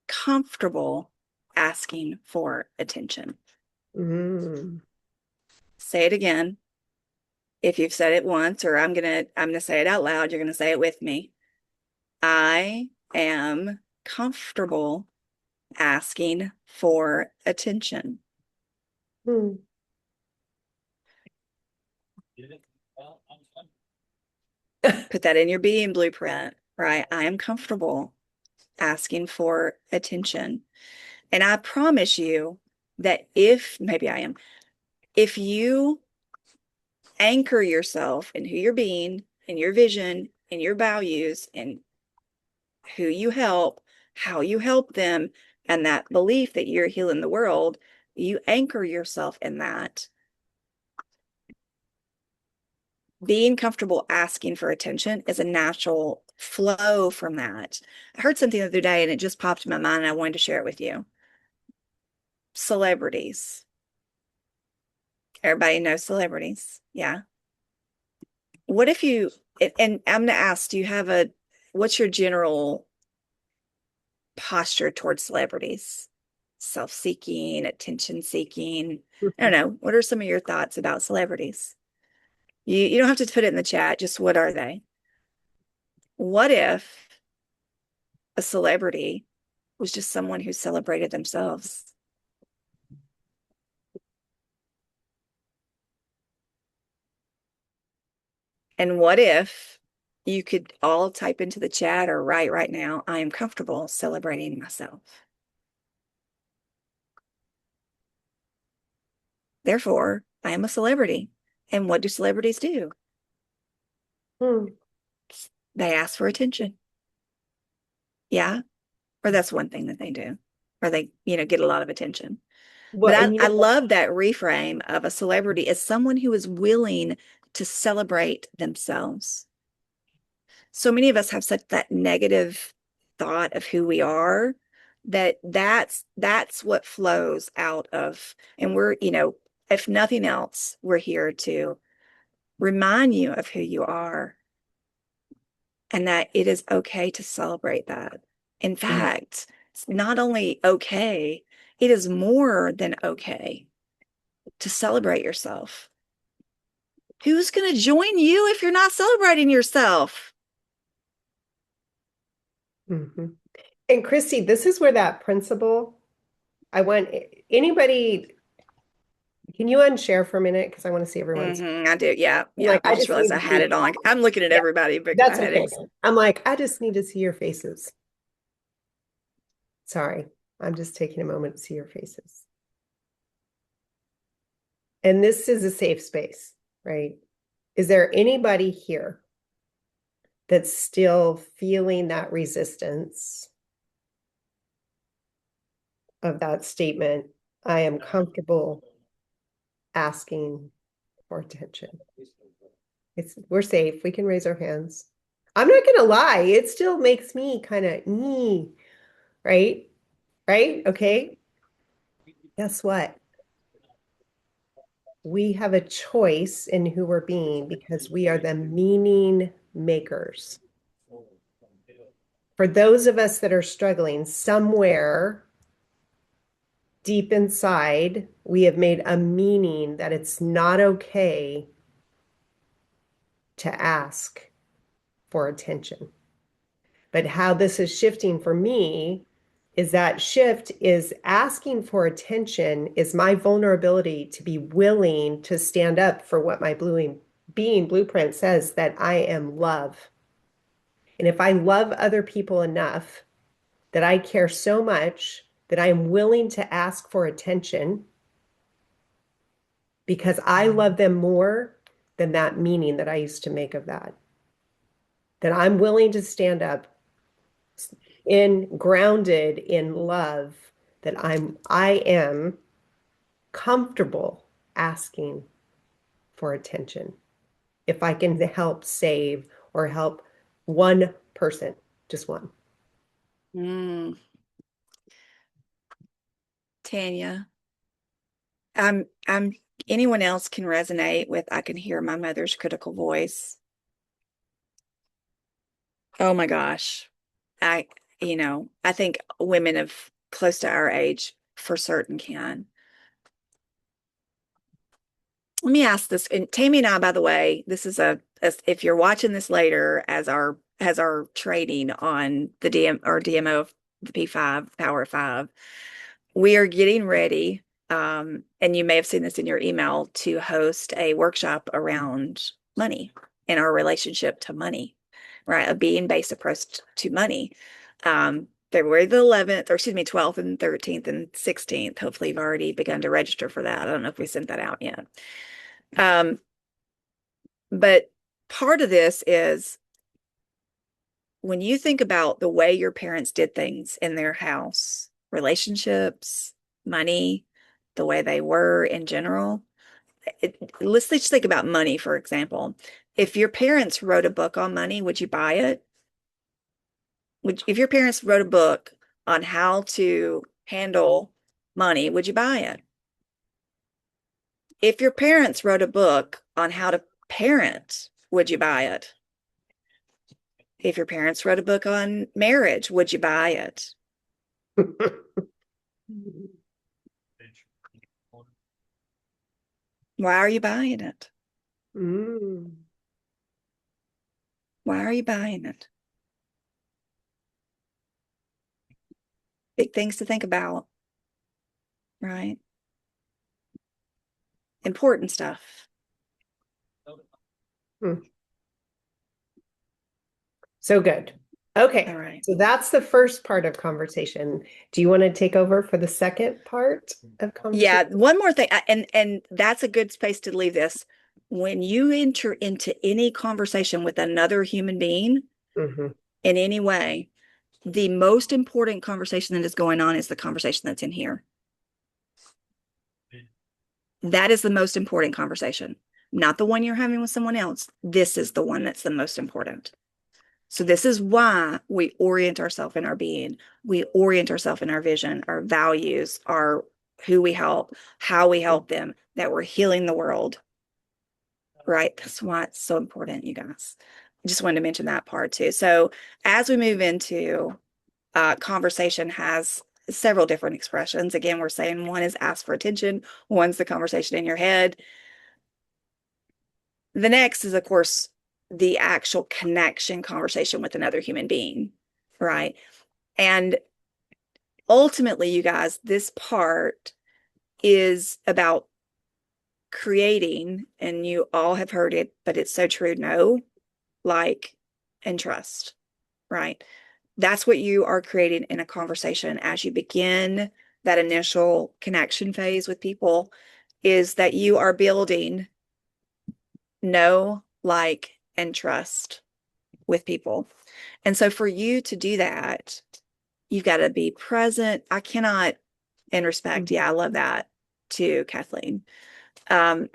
comfortable asking for attention. Mm, Say it again. If you've said it once, or I'm gonna say it out loud, you're gonna say it with me. I am comfortable asking for attention. mm. Put that in your being blueprint, right? I am comfortable asking for attention. And I promise you that maybe I am, if you anchor yourself in who you're being, in your vision, in your values, and who you help, how you help them, and that belief that you're healing the world, you anchor yourself in that. Being comfortable asking for attention is a natural flow from that. I heard something the other day and it just popped in my mind and I wanted to share it with you. Celebrities. Everybody knows celebrities. Yeah. What if you, and I'm going to ask, what's your general posture towards celebrities? Self-seeking, attention-seeking. I don't know. What are some of your thoughts about celebrities? You don't have to put it in the chat. Just what are they? What if a celebrity was just someone who celebrated themselves. And what if you could all type into the chat or write right now, I am comfortable celebrating myself. Therefore, I am a celebrity. And what do celebrities do? Hmm. They ask for attention. Yeah. Or that's one thing that they do. Or they, get a lot of attention. Well, But and I love that reframe of a celebrity as someone who is willing to celebrate themselves. So many of us have such that negative thought of who we are that's what flows out of, and we're, if nothing else, we're here to remind you of who you are and that it is okay to celebrate that. In fact, it's not only okay, it is more than okay to celebrate yourself. Who's going to join you if you're not celebrating yourself? Mhm. And Christy, this is where that principle, I want anybody, can you unshare for a minute? Because I want to see everyone's. I do. Yeah. Yeah. Like, I I just just need realized I to had see. it on. I'm looking at Yeah, everybody, but I that's had okay. it. I'm like, I just need to see your faces. Sorry, I'm just taking a moment to see your faces. And this is a safe space, right? Is there anybody here that's still feeling that resistance of that statement? I am comfortable asking for attention. We're safe. We can raise our hands. I'm not gonna lie, it still makes me kind of right? Right? Okay. Guess what? We have a choice in who we're being because we are the meaning makers. For those of us that are struggling, somewhere deep inside, we have made a meaning that it's not okay to ask for attention. But how this is shifting for me is that shift is asking for attention, is my vulnerability to be willing to stand up for what my being blueprint says, that I am love. And if I love other people enough, that I care so much that I am willing to ask for attention because I love them more than that meaning that I used to make of that. That I'm willing to stand up grounded in love, that I am comfortable asking for attention if I can help save or help one person, just one. Mm, Tanya, I'm anyone else can resonate with I can hear my mother's critical voice. Oh my gosh. I, I think women of close to our age for certain can. Let me ask this. And Tammy and I, by the way, this is if you're watching this later as our training on the DMO of the P5, Power of Five, we are getting ready. And you may have seen this in your email to host a workshop around money and our relationship to money, right? A being-based approach to money. February the 11th, or excuse me, 12th and 13th and 16th. Hopefully you've already begun to register for that. I don't know if we sent that out yet. But part of this is when you think about the way your parents did things in their house, relationships, money, the way they were in general. Let's just think about money, for example. If your parents wrote a book on money, would you buy it? If your parents wrote a book on how to handle money, would you buy it? If your parents wrote a book on how to parent, would you buy it? If your parents wrote a book on marriage, would you buy it? Why are you buying it? Mm. Why are you buying it? Big things to think about, right? Important stuff. Hmm. So good. All Okay. right. So that's the first part of conversation. Do you want to take over for the second part of conversation? Yeah, one more thing, and that's a good space to leave this. When you enter into any conversation with another human being Hmm. in any way, the most important conversation that is going on is the conversation that's in here. That is the most important conversation, not the one you're having with someone else. This is the one that's the most important. So this is why we orient ourselves in our being. We orient ourselves in our vision, our values, our who we help, how we help them, that we're healing the world, right? That's why it's so important, you guys. I just wanted to mention that part too. So as we move into conversation has several different expressions. Again, we're saying one is ask for attention, one's the conversation in your head. The next is, of course, the actual connection conversation with another human being, right? And ultimately, you guys, this part is about creating, and you all have heard it, but it's so true. Know, like, and trust, right? That's what you are creating in a conversation as you begin that initial connection phase with people, is that you are building know, like, and trust with people. And so for you to do that, you've got to be present. I cannot, and respect. Yeah, I love that too, Kathleen. Um,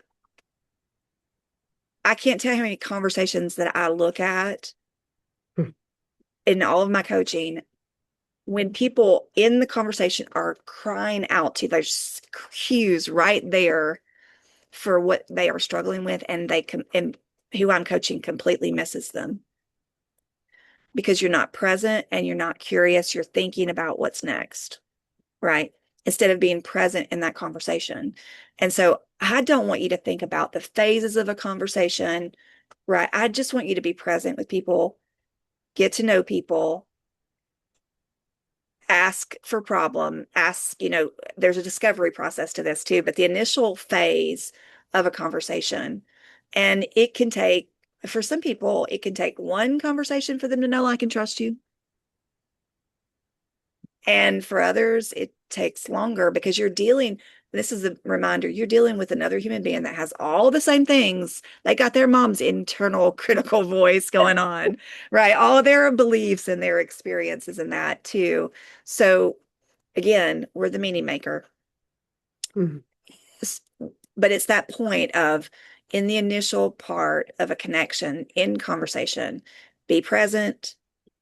I can't tell you how many conversations that I look at in all of my coaching when people in the conversation are crying out to, there's cues right there for what they are struggling with, and and who I'm coaching completely misses them because you're not present and you're not curious. You're thinking about what's next, right? Instead of being present in that conversation. And so I don't want you to think about the phases of a conversation, right? I just want you to be present with people, get to know people, ask for problem, ask, there's a discovery process to this too, but the initial phase of a conversation, and it can take, for some people, it can take one conversation for them to know, like, and trust you. And for others, it takes longer because this is a reminder, you're dealing with another human being that has all the same things. They got their mom's internal critical voice going on, right? All of their beliefs and their experiences in that too. So again, we're the meaning maker. Hmm. But it's that point of, in the initial part of a connection in conversation, be present,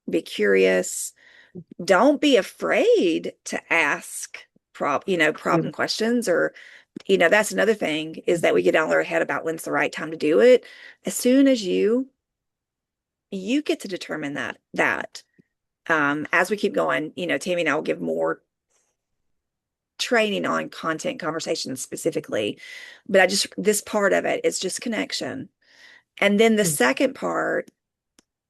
be curious. Don't be afraid to ask problem questions, or that's another thing, is that we get all our head about when's the right time to do it. As soon as you get to determine that as we keep going, Tammy and I will give more training on content conversations specifically, but this part of it is just connection. And then the second part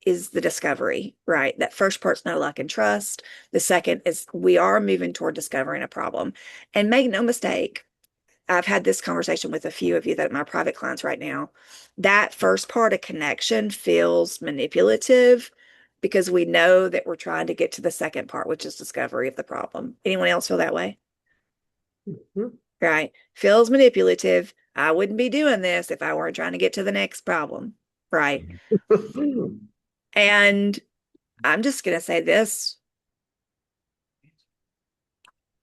is the discovery, right? That first part's know, like, and trust. The second is we are moving toward discovering a problem. And make no mistake, I've had this conversation with a few of you that are my private clients right now. That first part of connection feels manipulative because we know that we're trying to get to the second part, which is discovery of the problem. Anyone else feel that way? Hmm. Right? Feels manipulative. I wouldn't be doing this if I weren't trying to get to the next problem. Right? And I'm just going to say this.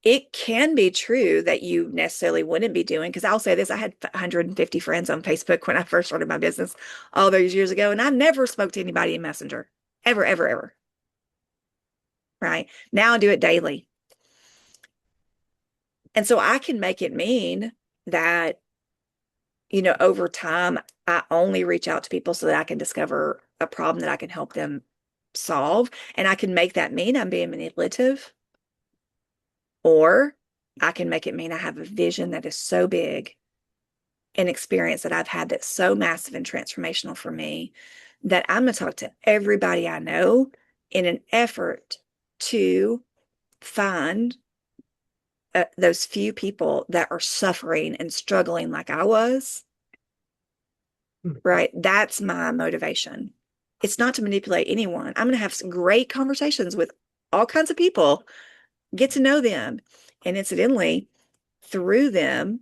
It can be true that you necessarily wouldn't be doing, because I'll say this, I had 150 friends on Facebook when I first started my business all those years ago, and I never spoke to anybody in Messenger. Ever, ever, ever. Right? Now I do it daily. And so I can make it mean that, over time, I only reach out to people so that I can discover a problem that I can help them solve. And I can make that mean I'm being manipulative, or I can make it mean I have a vision that is so big, an experience that I've had that's so massive and transformational for me, that I'm going to talk to everybody I know in an effort to find those few people that are suffering and struggling like I was, right? That's my motivation. It's not to manipulate anyone. I'm going to have some great conversations with all kinds of people, get to know them. And incidentally, through them,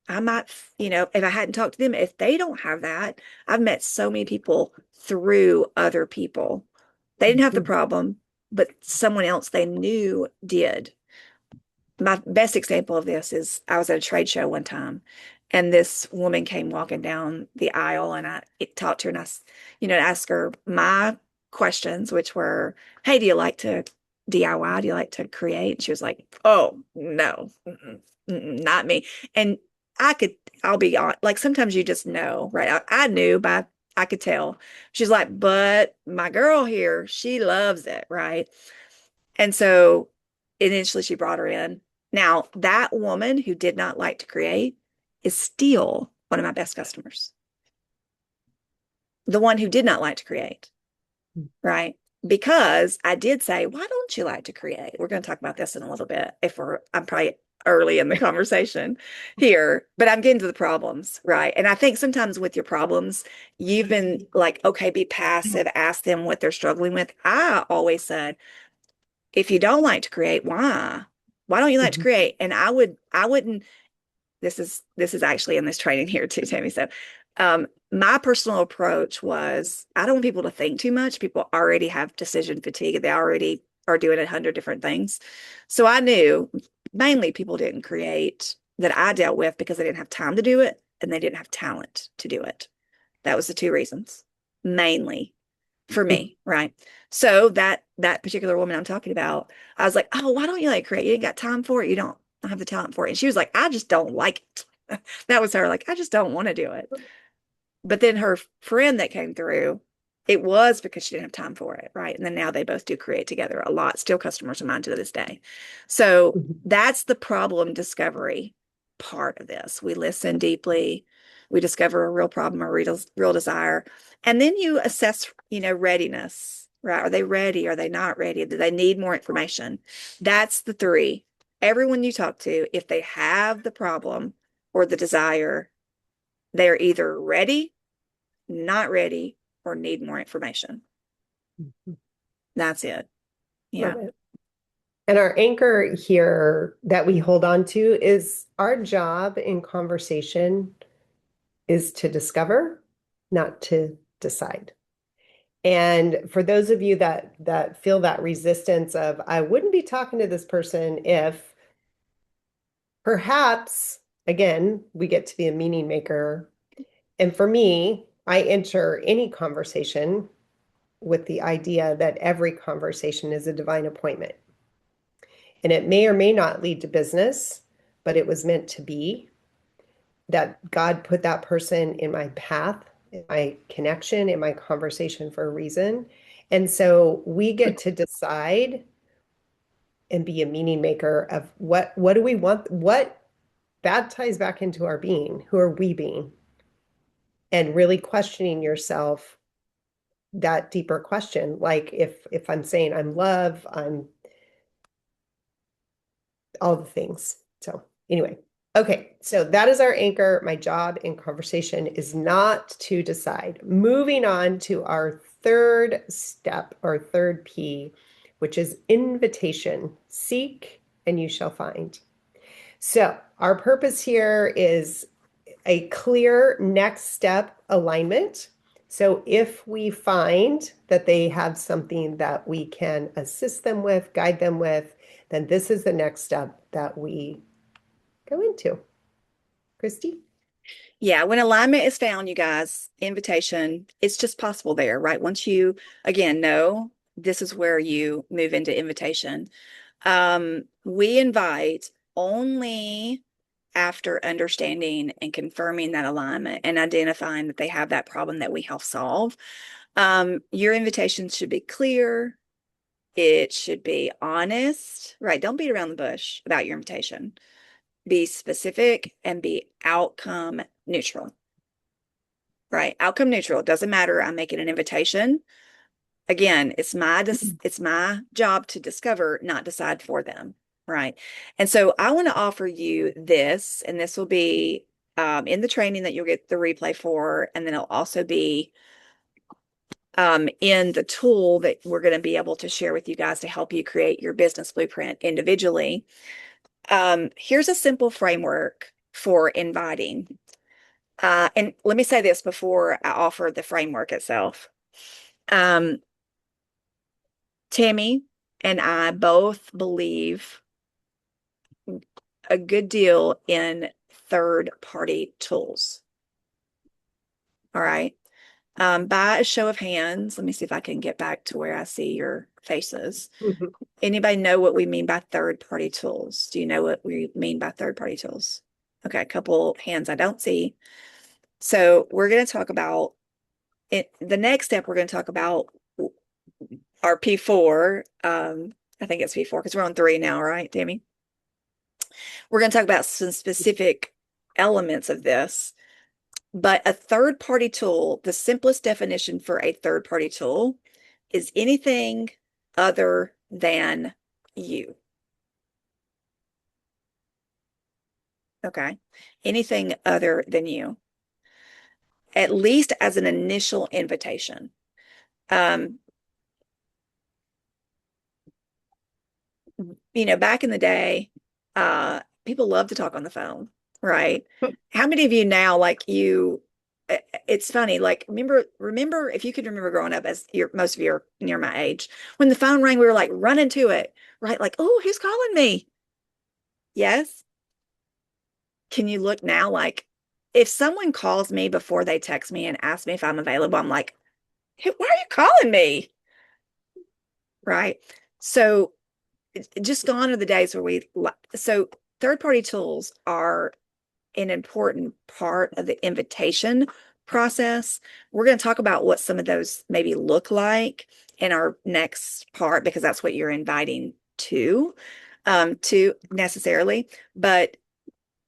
I might, if I hadn't talked to them, if they don't have that, I've met so many people through other people. They didn't have the problem, but someone else they knew did. My best example of this is I was at a trade show one time, and this woman came walking down the aisle, and I talked to her, and asked her my questions, which were, "Hey, do you like to DIY? Do you like to create?" And she was like, "Oh, no, not me." And I'll be on, like, sometimes you just know, right? I knew, but I could tell. She's like, "But my girl here, she loves it," right? And so initially she brought her in. Now, that woman who did not like to create is still one of my best customers. The one who did not like to create, right? Because I did say, why don't you like to create? We're going to talk about this in a little bit I'm probably early in the conversation here, but I'm getting to the problems, right? And I think sometimes with your problems, you've been like, okay, be passive, ask them what they're struggling with. I always said, if you don't like to create, why? Why don't you like to create? And I wouldn't, this is actually in this training here too, Tammy. So my personal approach was I don't want people to think too much. People already have decision fatigue. They already are doing 100 different things. So I knew mainly people didn't create that I dealt with because they didn't have time to do it and they didn't have talent to do it. That was the two reasons, mainly for me, right? So that particular woman I'm talking about, I was like, "Oh, why don't you like create? You ain't got time for it. You don't have the talent for it." And she was like, "I just don't like it." That was her, like, "I just don't want to do it." But then her friend that came through, it was because she didn't have time for it, right? And then now they both do create together a lot, still customers of mine to this day. So that's the problem discovery part of this. We listen deeply, we discover a real problem, a real desire, and then you assess, readiness, right? Are they ready? Are they not ready? Do they need more information? That's the three. Everyone you talk to, if they have the problem or the desire, they're either ready, not ready, or need more information. That's it. Yeah. Love it. And our anchor here that we hold on to is our job in conversation is to discover, not to decide. And for those of you that feel that resistance of, I wouldn't be talking to this person if perhaps, again, we get to be a meaning maker. And for me, I enter any conversation with the idea that every conversation is a divine appointment. And it may or may not lead to business, but it was meant to be, that God put that person in my path, in my connection, in my conversation for a reason. And so we get to decide and be a meaning maker of what do we want, what that ties back into our being, who are we being, and really questioning yourself, that deeper question. Like if I'm saying I'm love, I'm all the things. So anyway, okay, so that is our anchor. My job in conversation is not to decide. Moving on to our third step or third P, which is invitation. Seek and you shall find. So our purpose here is a clear next step alignment. So if we find that they have something that we can assist them with, guide them with, then this is the next step that we go into. Christy? Yeah. When alignment is found, you guys, invitation, it's just possible there, right? Once you, again, know this is where you move into invitation. We invite only after understanding and confirming that alignment and identifying that they have that problem that we help solve. Your invitation should be clear. It should be honest, right? Don't beat around the bush about your invitation. Be specific and be outcome neutral, right? Outcome neutral. It doesn't matter. I'm making an invitation. Again, it's my job to discover, not decide for them, right? And so I want to offer you this, and this will be in the training that you'll get the replay for, and then it'll also be in the tool that we're going to be able to share with you guys to help you create your business blueprint individually. Here's a simple framework for inviting. And let me say this before I offer the framework itself. Tammy and I both believe a good deal in third-party tools. All right. By a show of hands, let me see if I can get back to where I see your faces. Mhm. Anybody know what we mean by third-party tools? Do you know what we mean by third-party tools? Okay, a couple hands I don't see. So we're going to talk about it. The next step, we're going to talk about our P4. I think it's P4 because we're on 3 now, right, Tammy? We're going to talk about some specific elements of this. But a third-party tool, the simplest definition for a third-party tool is anything other than you. Okay. Anything other than you, at least as an initial invitation. Um, Back in the day, people love to talk on the phone, right? How many of you now, like it's funny, like remember if you could remember growing up, as most of you are near my age, when the phone rang, we were like running to it, right? Like, oh, who's calling me? Yes. Can you look now? Like, if someone calls me before they text me and ask me if I'm available, I'm like, hey, why are you calling me? Right. So just gone are the days where so third party tools are an important part of the invitation process. We're going to talk about what some of those maybe look like in our next part, because that's what you're inviting to necessarily. But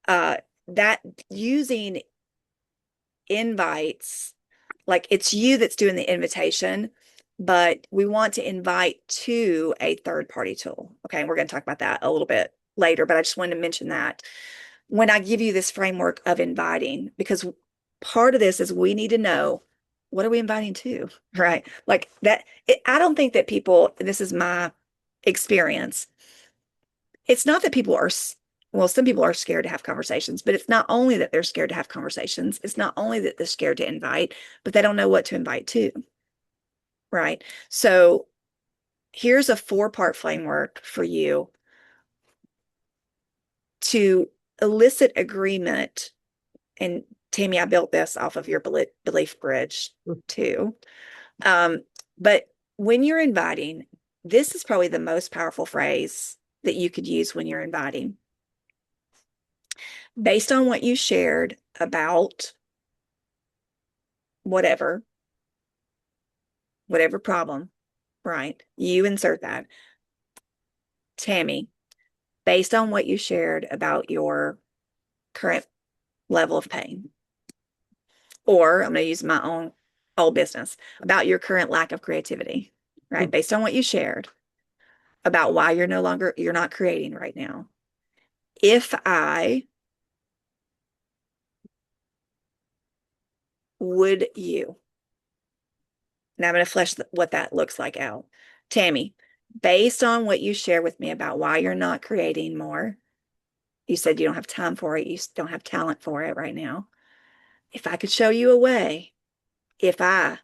that using invites, like it's you that's doing the invitation, but we want to invite to a third party tool. Okay. And we're going to talk about that a little bit later, but I just wanted to mention that when I give you this framework of inviting, because part of this is we need to know, what are we inviting to, right? Like that, I don't think that people, this is my experience. It's not that people are, well, some people are scared to have conversations, but it's not only that they're scared to have conversations. It's not only that they're scared to invite, but they don't know what to invite to, right? So here's a 4-part framework for you to elicit agreement. And Tammy, I built this off of your belief bridge too. But when you're inviting, this is probably the most powerful phrase that you could use when you're inviting. Based on what you shared about whatever problem, right? You insert that. Tammy, based on what you shared about your current level of pain, or I'm going to use my own old business, about your current lack of creativity, right? Based on what you shared about why you're not creating right now. If I would you, and I'm going to flesh what that looks like out. Tammy, based on what you share with me about why you're not creating more, you said you don't have time for it, you don't have talent for it right now. If I could show you a way, if I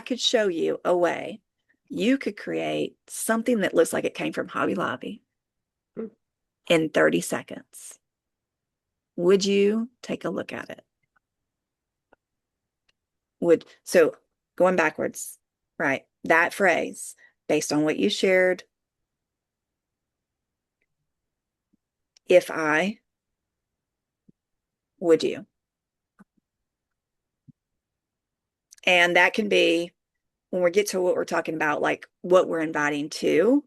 could show you a way, you could create something that looks like it came from Hobby Lobby in 30 seconds. Would you take a look at it? So going backwards, right? That phrase, based on what you shared, if I, would you? And that can be when we get to what we're talking about, like what we're inviting to.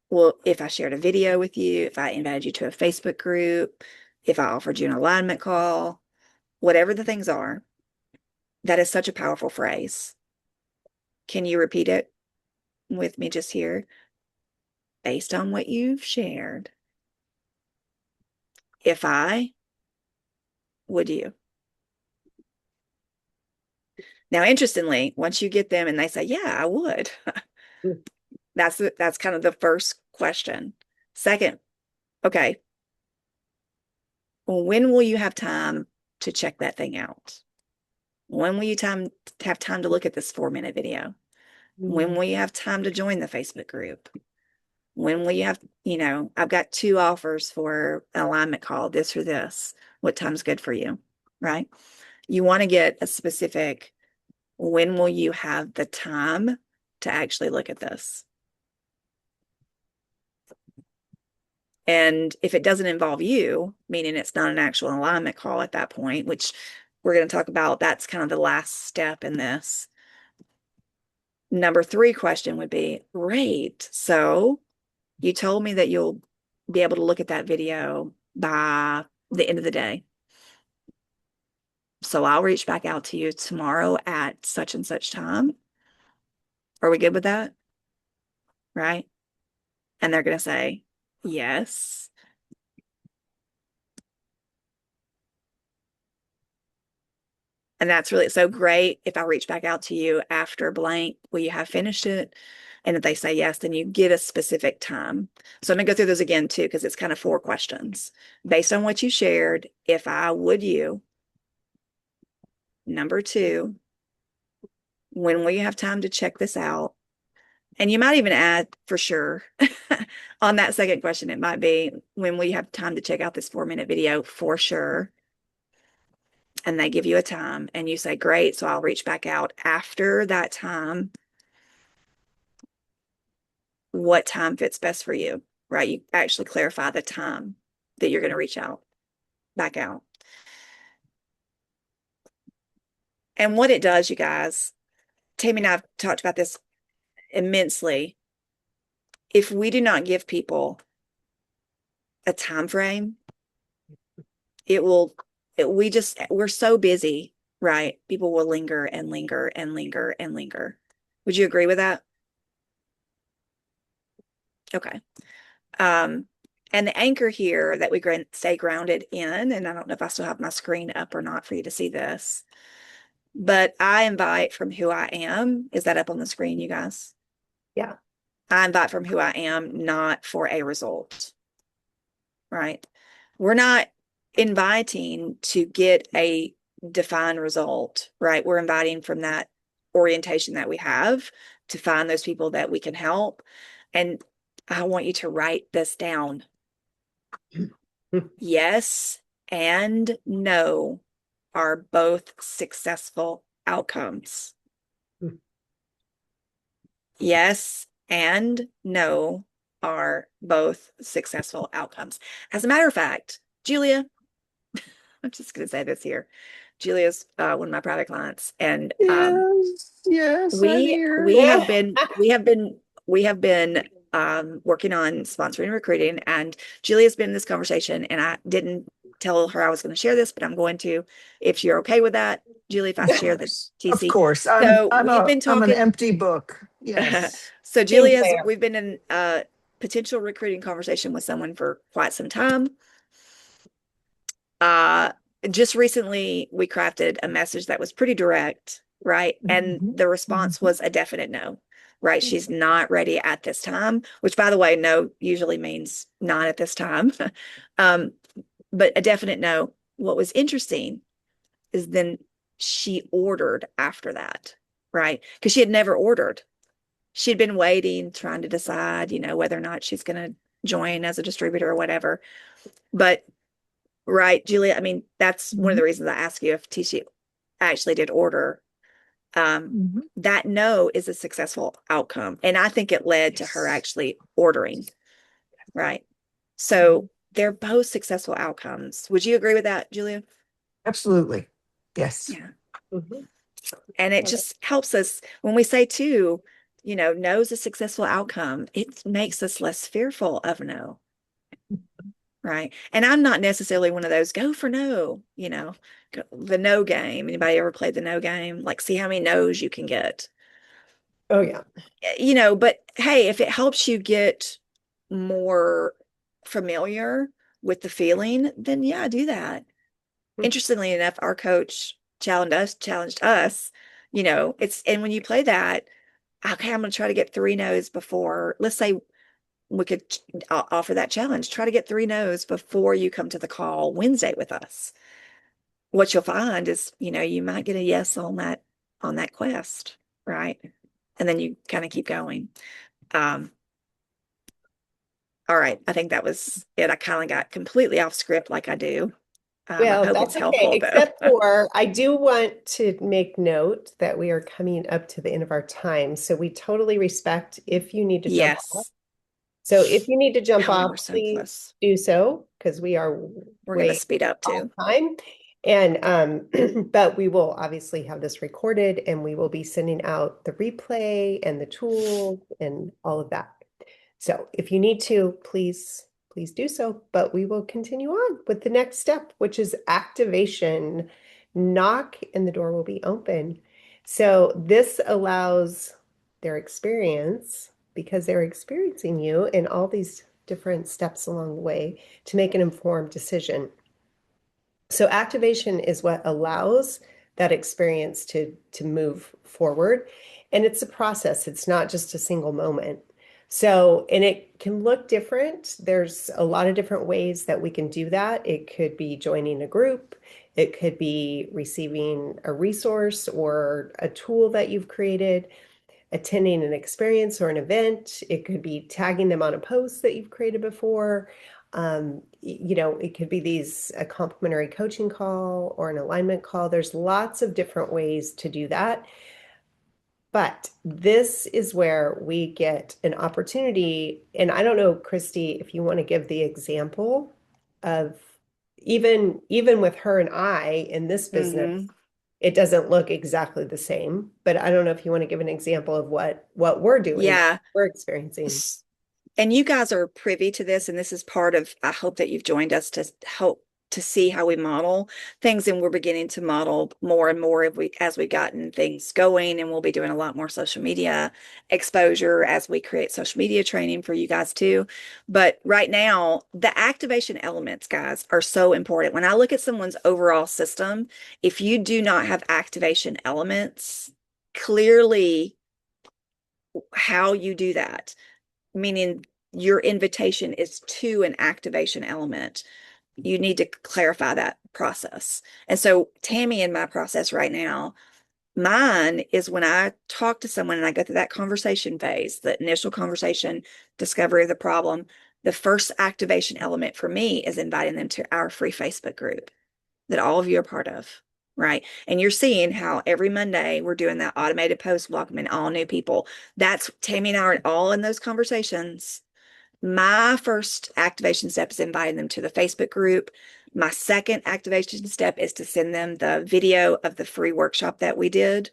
Well, if I shared a video with you, if I invited you to a Facebook group, if I offered you an alignment call, whatever the things are, that is such a powerful phrase. Can you repeat it with me just here? Based on what you've shared, if I, would you? Now, interestingly, once you get them and they say, yeah, I would, that's kind of the first question. Second, okay, when will you have time to check that thing out? When will you have time to look at this 4-minute video? When will you have time to join the Facebook group? When will you have, I've got 2 offers for an alignment call, this or this. What time's good for you, right? You want to get a specific, when will you have the time to actually look at this? And if it doesn't involve you, meaning it's not an actual alignment call at that point, which we're going to talk about, that's kind of the last step in this. Number 3 question would be, great. So you told me that you'll be able to look at that video by the end of the day. So I'll reach back out to you tomorrow at such and such time. Are we good with that? Right? And they're going to say, yes. And that's really so great. If I reach back out to you after blank, will you have finished it? And if they say yes, then you get a specific time. So I'm going to go through those again too, because it's kind of 4 questions. Based on what you shared, if I would you. Number 2, when will you have time to check this out? And you might even add for sure on that second question, it might be, when will you have time to check out this 4-minute video for sure? And they give you a time and you say, great. So I'll reach back out after that time. What time fits best for you, right? You actually clarify the time that you're going to reach out, back out. And what it does, you guys, Tammy and I have talked about this immensely. If we do not give people a time frame, we're so busy, right? People will linger and linger and linger and linger. Would you agree with that? Okay. And the anchor here that we stay grounded in, and I don't know if I still have my screen up or not for you to see this, but I invite from who I am. Is that up on the screen, you guys? Yeah. I invite from who I am, not for a result, right? We're not inviting to get a defined result, right? We're inviting from that orientation that we have to find those people that we can help. And I want you to write this down. Yes and no are both successful outcomes. Yes and no are both successful outcomes. As a matter of fact, Julia, I'm just going to say this here. Julia's one of my private clients, and yes, I'm here. we have been working on sponsoring recruiting, and Julia's been in this conversation, and I didn't tell her I was going to share this, but I'm going to, if you're okay with that, Julie, if I share this TC. Of course. So I'm we've been talking. I'm an empty book. Yes. So we've been in a potential recruiting conversation with someone for quite some time. Just recently we crafted a message that was pretty direct, right? And the response was a definite no, right? She's not ready at this time, which, by the way, no usually means not at this time. But a definite no. What was interesting is then she ordered after that, right? Because she had never ordered. She'd been waiting, trying to decide, whether or not she's going to join as a distributor or whatever. But right, Julia, I mean, that's one of the reasons I asked you if TC actually did order. That no is a successful outcome. And I think it led to her actually ordering, right? So they're both successful outcomes. Would you agree with that, Julia? Absolutely. Yes. Yeah. And it just helps us when we say too, no is a successful outcome. It makes us less fearful of no. Right. And I'm not necessarily one of those go for no, the no game. Anybody ever played the no game? Like, see how many no's you can get. Oh yeah. But hey, if it helps you get more familiar with the feeling, then yeah, do that. Interestingly enough, our coach challenged us, and when you play that, okay, I'm going to try to get three no's before, let's say we could offer that challenge. Try to get three no's before you come to the call Wednesday with us. What you'll find is, you might get a yes on that quest, right? And then you kind of keep going. Um, all right. I think that was it. I kind of got completely off script like I do. I Well, hope that's it's okay, helpful though. except for I do want to make note that we are coming up to the end of our time. So we totally respect if you need to jump off. Yes. So if you need to jump Golly, off, we're so please close. do so because we are We're going to way speed up off too. time. And but we will obviously have this recorded and we will be sending out the replay and the tools and all of that. So if you need to, please do so. But we will continue on with the next step, which is activation. Knock and the door will be open. So this allows their experience, because they're experiencing you in all these different steps along the way, to make an informed decision. So activation is what allows that experience to move forward. And it's a process. It's not just a single moment. So, and it can look different. There's a lot of different ways that we can do that. It could be joining a group. It could be receiving a resource or a tool that you've created, attending an experience or an event. It could be tagging them on a post that you've created before. It could be a complimentary coaching call or an alignment call. There's lots of different ways to do that. But this is where we get an opportunity. And I don't know, Christy, if you want to give the example of even with her and I in this business, Hmm. it doesn't look exactly the same. But I don't know if you want to give an example of what we're doing, Yeah. we're experiencing. And you guys are privy to this, and this is part of, I hope that you've joined us to help to see how we model things, and we're beginning to model more and more as we've gotten things going, and we'll be doing a lot more social media exposure as we create social media training for you guys too. But right now, the activation elements, guys, are so important. When I look at someone's overall system, if you do not have activation elements, clearly how you do that, meaning your invitation is to an activation element. You need to clarify that process. And so, Tammy, in my process right now, mine is when I talk to someone and I go through that conversation phase, the initial conversation, discovery of the problem, the first activation element for me is inviting them to our free Facebook group that all of you are part of. Right. And you're seeing how every Monday we're doing that automated post welcoming all new people. That's Tammy and I are all in those conversations. My first activation step is inviting them to the Facebook group. My second activation step is to send them the video of the free workshop that we did.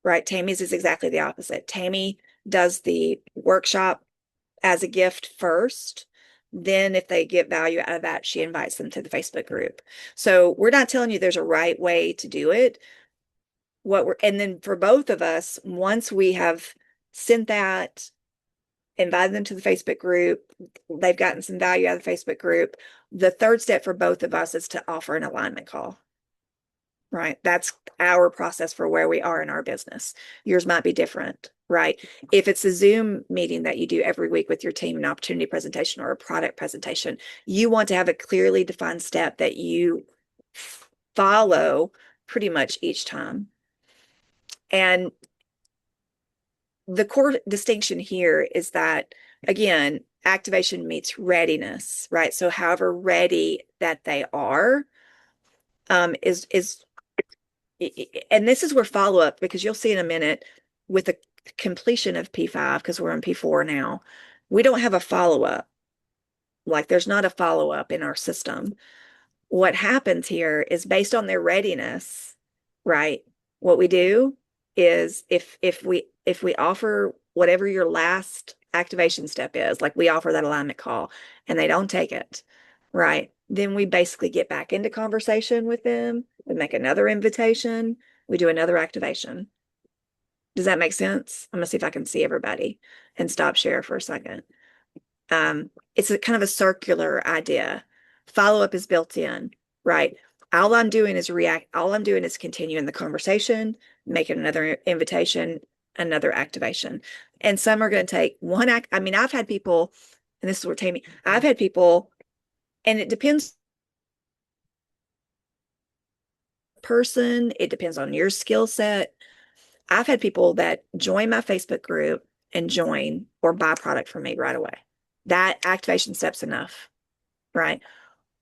Right. Tammy's is exactly the opposite. Tammy does the workshop as a gift first. Then, if they get value out of that, she invites them to the Facebook group. So, we're not telling you there's a right way to do it. And then for both of us, once we have sent that, invited them to the Facebook group, they've gotten some value out of the Facebook group. The third step for both of us is to offer an alignment call. Right. That's our process for where we are in our business. Yours might be different, right? If it's a Zoom meeting that you do every week with your team, an opportunity presentation or a product presentation, you want to have a clearly defined step that you follow pretty much each time. And the core distinction here is that, again, activation meets readiness, right? So however ready that they are, is and this is where follow up, because you'll see in a minute with the completion of P5, because we're in P4 now, we don't have a follow up. Like there's not a follow up in our system. What happens here is based on their readiness, right? What we do is if we offer whatever your last activation step is, like we offer that alignment call and they don't take it, right? Then we basically get back into conversation with them. We make another invitation. We do another activation. Does that make sense? I'm gonna see if I can see everybody and stop share for a second. It's a kind of a circular idea. Follow-up is built in, right? All I'm doing is continuing the conversation, making another invitation, another activation. And some are going to take one act. I mean, I've had people, and this is where Tammy, I've had people, and it depends person, it depends on your skill set. I've had people that join my Facebook group and join or buy product from me right away. That activation step's enough, right?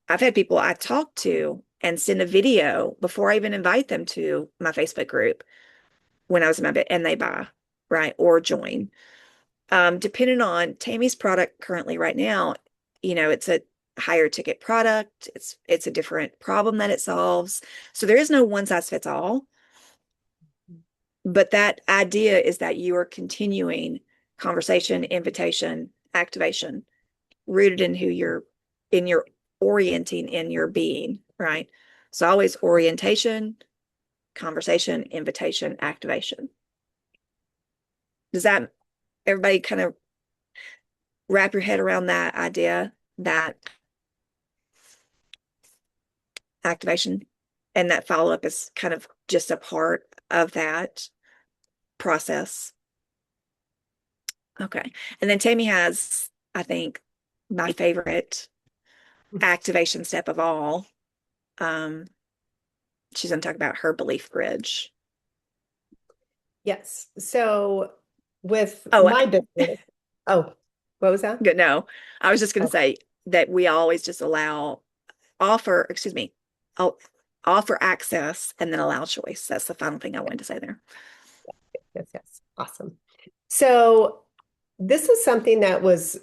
I've had people I talk to and send a video before I even invite them to my Facebook group when I was in my bed and they buy, right? Or join. Depending on Tammy's product currently right now, it's a higher ticket product. It's a different problem that it solves. So there is no one size fits all. But that idea is that you are continuing conversation, invitation, activation, rooted in in your orienting in your being, right? So always orientation, conversation, invitation, activation. Does that everybody kind of wrap your head around that idea, that activation and that follow-up is kind of just a part of that process? Okay. And then Tammy has, I think, my favorite activation step of all. She's going to talk about her belief bridge. Yes. So with Oh, my business, oh, what was that? good. No, I was just going to Oh, say that we always just offer access and then allow choice. That's the final thing I wanted to say there. yes, yes. Awesome. So this is something that was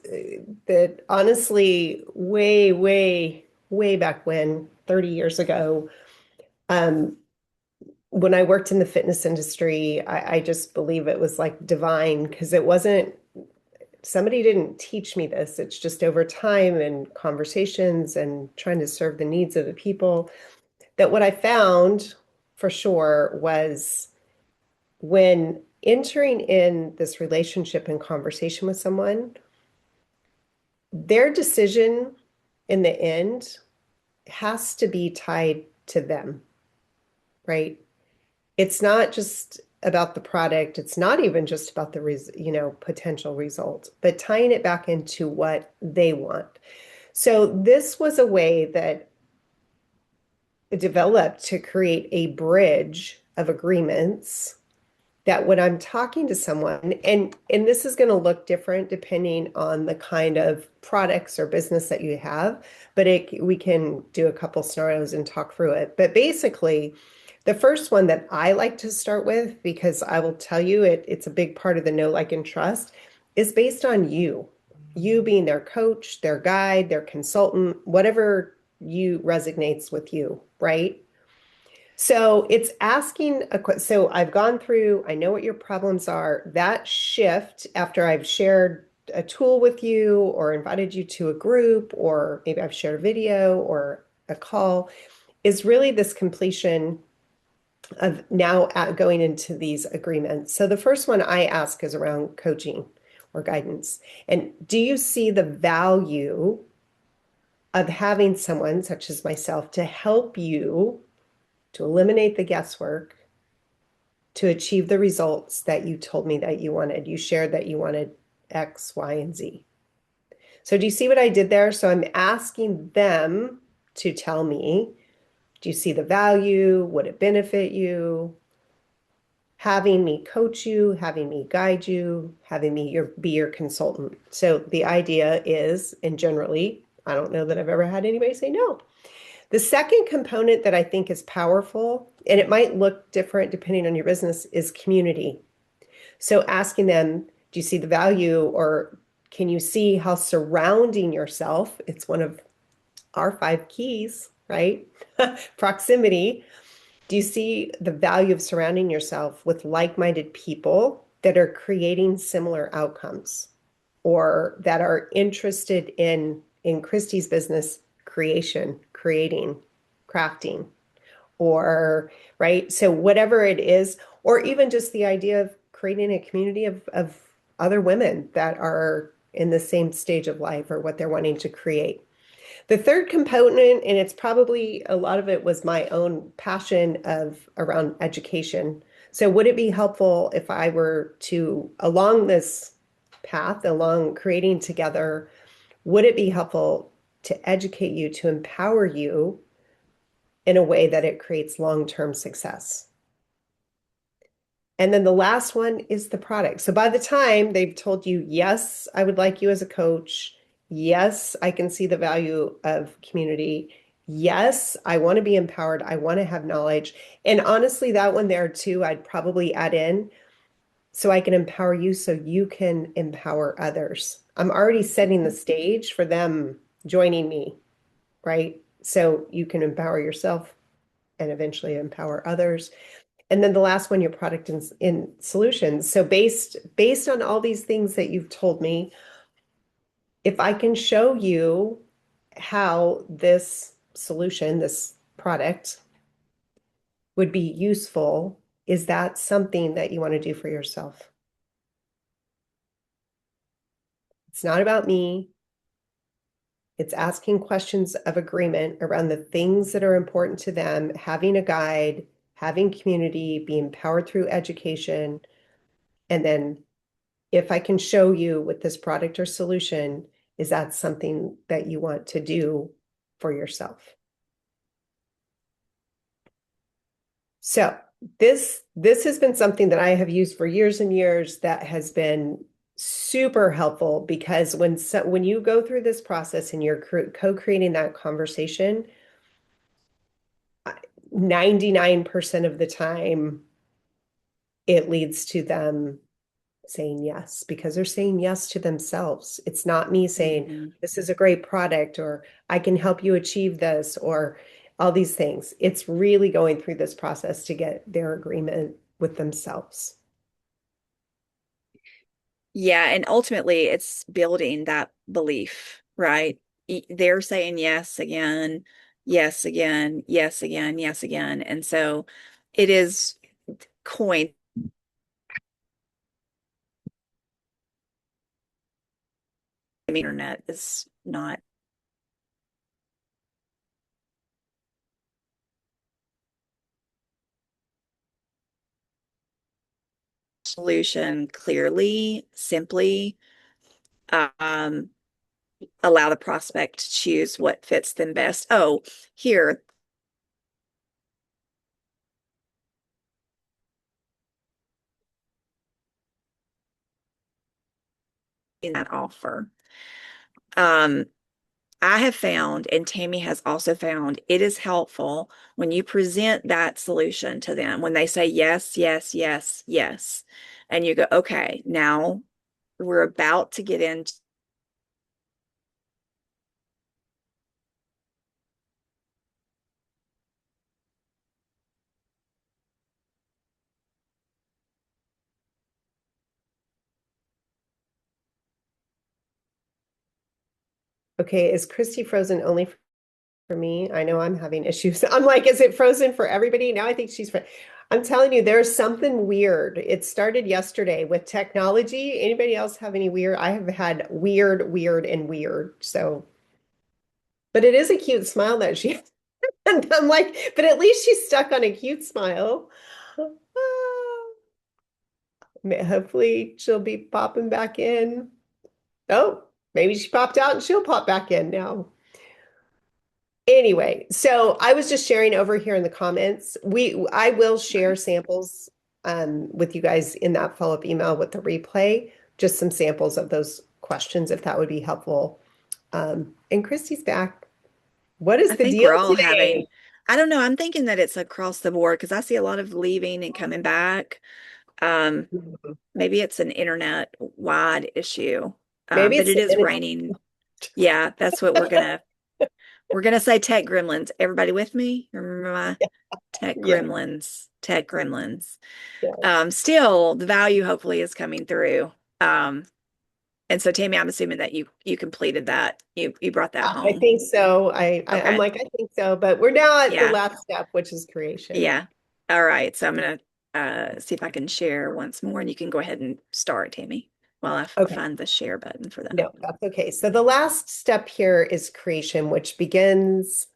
that honestly way, way, way back when, 30 years ago, um, when I worked in the fitness industry, I just believe it was like divine because it wasn't, somebody didn't teach me this. It's just over time and conversations and trying to serve the needs of the people that what I found for sure was when entering in this relationship and conversation with someone, their decision in the end has to be tied to them, right? It's not just about the product. It's not even just about the potential result, but tying it back into what they want. So this was a way that it developed to create a bridge of agreements that when I'm talking to someone, and this is going to look different depending on the kind of products or business that you have, but we can do a couple scenarios and talk through it. But basically, the first one that I like to start with, because I will tell you it's a big part of the know, like, and trust, is based on you being their coach, their guide, their consultant, whatever you resonates with you, right? So it's asking so I've gone through, I know what your problems are. That shift after I've shared a tool with you or invited you to a group, or maybe I've shared a video or a call, is really this completion of now going into these agreements. So the first one I ask is around coaching or guidance. And do you see the value of having someone such as myself to help you to eliminate the guesswork, to achieve the results that you told me that you wanted? You shared that you wanted X, Y, and Z. So do you see what I did there? So I'm asking them to tell me, do you see the value? Would it benefit you? Having me coach you, having me guide you, having me be your consultant. So the idea is, and generally, I don't know that I've ever had anybody say no. The second component that I think is powerful, and it might look different depending on your business, is community. So asking them, do you see the value, or can you see how surrounding yourself, it's one of our 5 keys, right? Proximity. Do you see the value of surrounding yourself with like-minded people that are creating similar outcomes or that are interested in Christy's business creation, creating, crafting, or right? So whatever it is, or even just the idea of creating a community of other women that are in the same stage of life or what they're wanting to create. The third component, and it's probably a lot of it was my own passion of around education. So would it be helpful if I were to, along this path, along creating together, would it be helpful to educate you, to empower you in a way that it creates long-term success? And then the last one is the product. So by the time they've told you, yes, I would like you as a coach. Yes, I can see the value of community. Yes, I want to be empowered. I want to have knowledge. And honestly, that one there too, I'd probably add in so I can empower you so you can empower others. I'm already setting the stage for them joining me, right? So you can empower yourself and eventually empower others. And then the last one, your product in solutions. So based on all these things that you've told me, if I can show you how this solution, this product would be useful, is that something that you want to do for yourself? It's not about me. It's asking questions of agreement around the things that are important to them, having a guide, having community, being empowered through education, and then if I can show you with this product or solution, is that something that you want to do for yourself? So this has been something that I have used for years and years that has been super helpful because when you go through this process and you're co-creating that conversation, 99% of the time it leads to them saying yes because they're saying yes to themselves. It's not me saying, this is a great product or I can help you achieve this or all these things. It's really going through this process to get their agreement with themselves. Yeah, and ultimately it's building that belief, right? They're saying yes again, yes again, yes again, yes again. And so it is coined the internet is not solution clearly, simply um allow the prospect to choose what fits them best. Oh, here, in that offer. Um, I have found, and Tammy has also found, it is helpful when you present that solution to them, when they say yes, yes, yes, yes, and you go, okay, now we're about to get into Okay, is Christy frozen only for me? I know I'm having issues. I'm like, is it frozen for everybody? Now I think I'm telling you, there's something weird. It started yesterday with technology. Anybody else have any weird? I have had weird, weird, and weird. So, but it is a cute smile that she and I'm like, but at least she's stuck on a cute smile. Hopefully she'll be popping back in. Oh, maybe she popped out and she'll pop back in now. Anyway, so I was just sharing over here in the comments. I will share samples with you guys in that follow-up email with the replay, just some samples of those questions if that would be helpful. And Christy's back. What is I the think deal we're all having, today? I don't know, I'm thinking that it's across the board because I see a lot of leaving and coming back. Um, maybe it's an internet wide issue. Maybe But it's it is raining. Yeah, that's what we're gonna say tech gremlins. Everybody with me? Remember my tech yeah, gremlins, tech gremlins. yeah. Still the value hopefully is coming through. And so Tammy, I'm assuming that you completed that. You brought that I home. think so. I'm Okay. like, I think so, but we're now at the Yeah. last step, which is creation. Yeah. All right. So I'm gonna see if I can share once more, and you can go ahead and start, Tammy, while I Okay. find the share button for that. No, that's okay. So the last step here is creation, which begins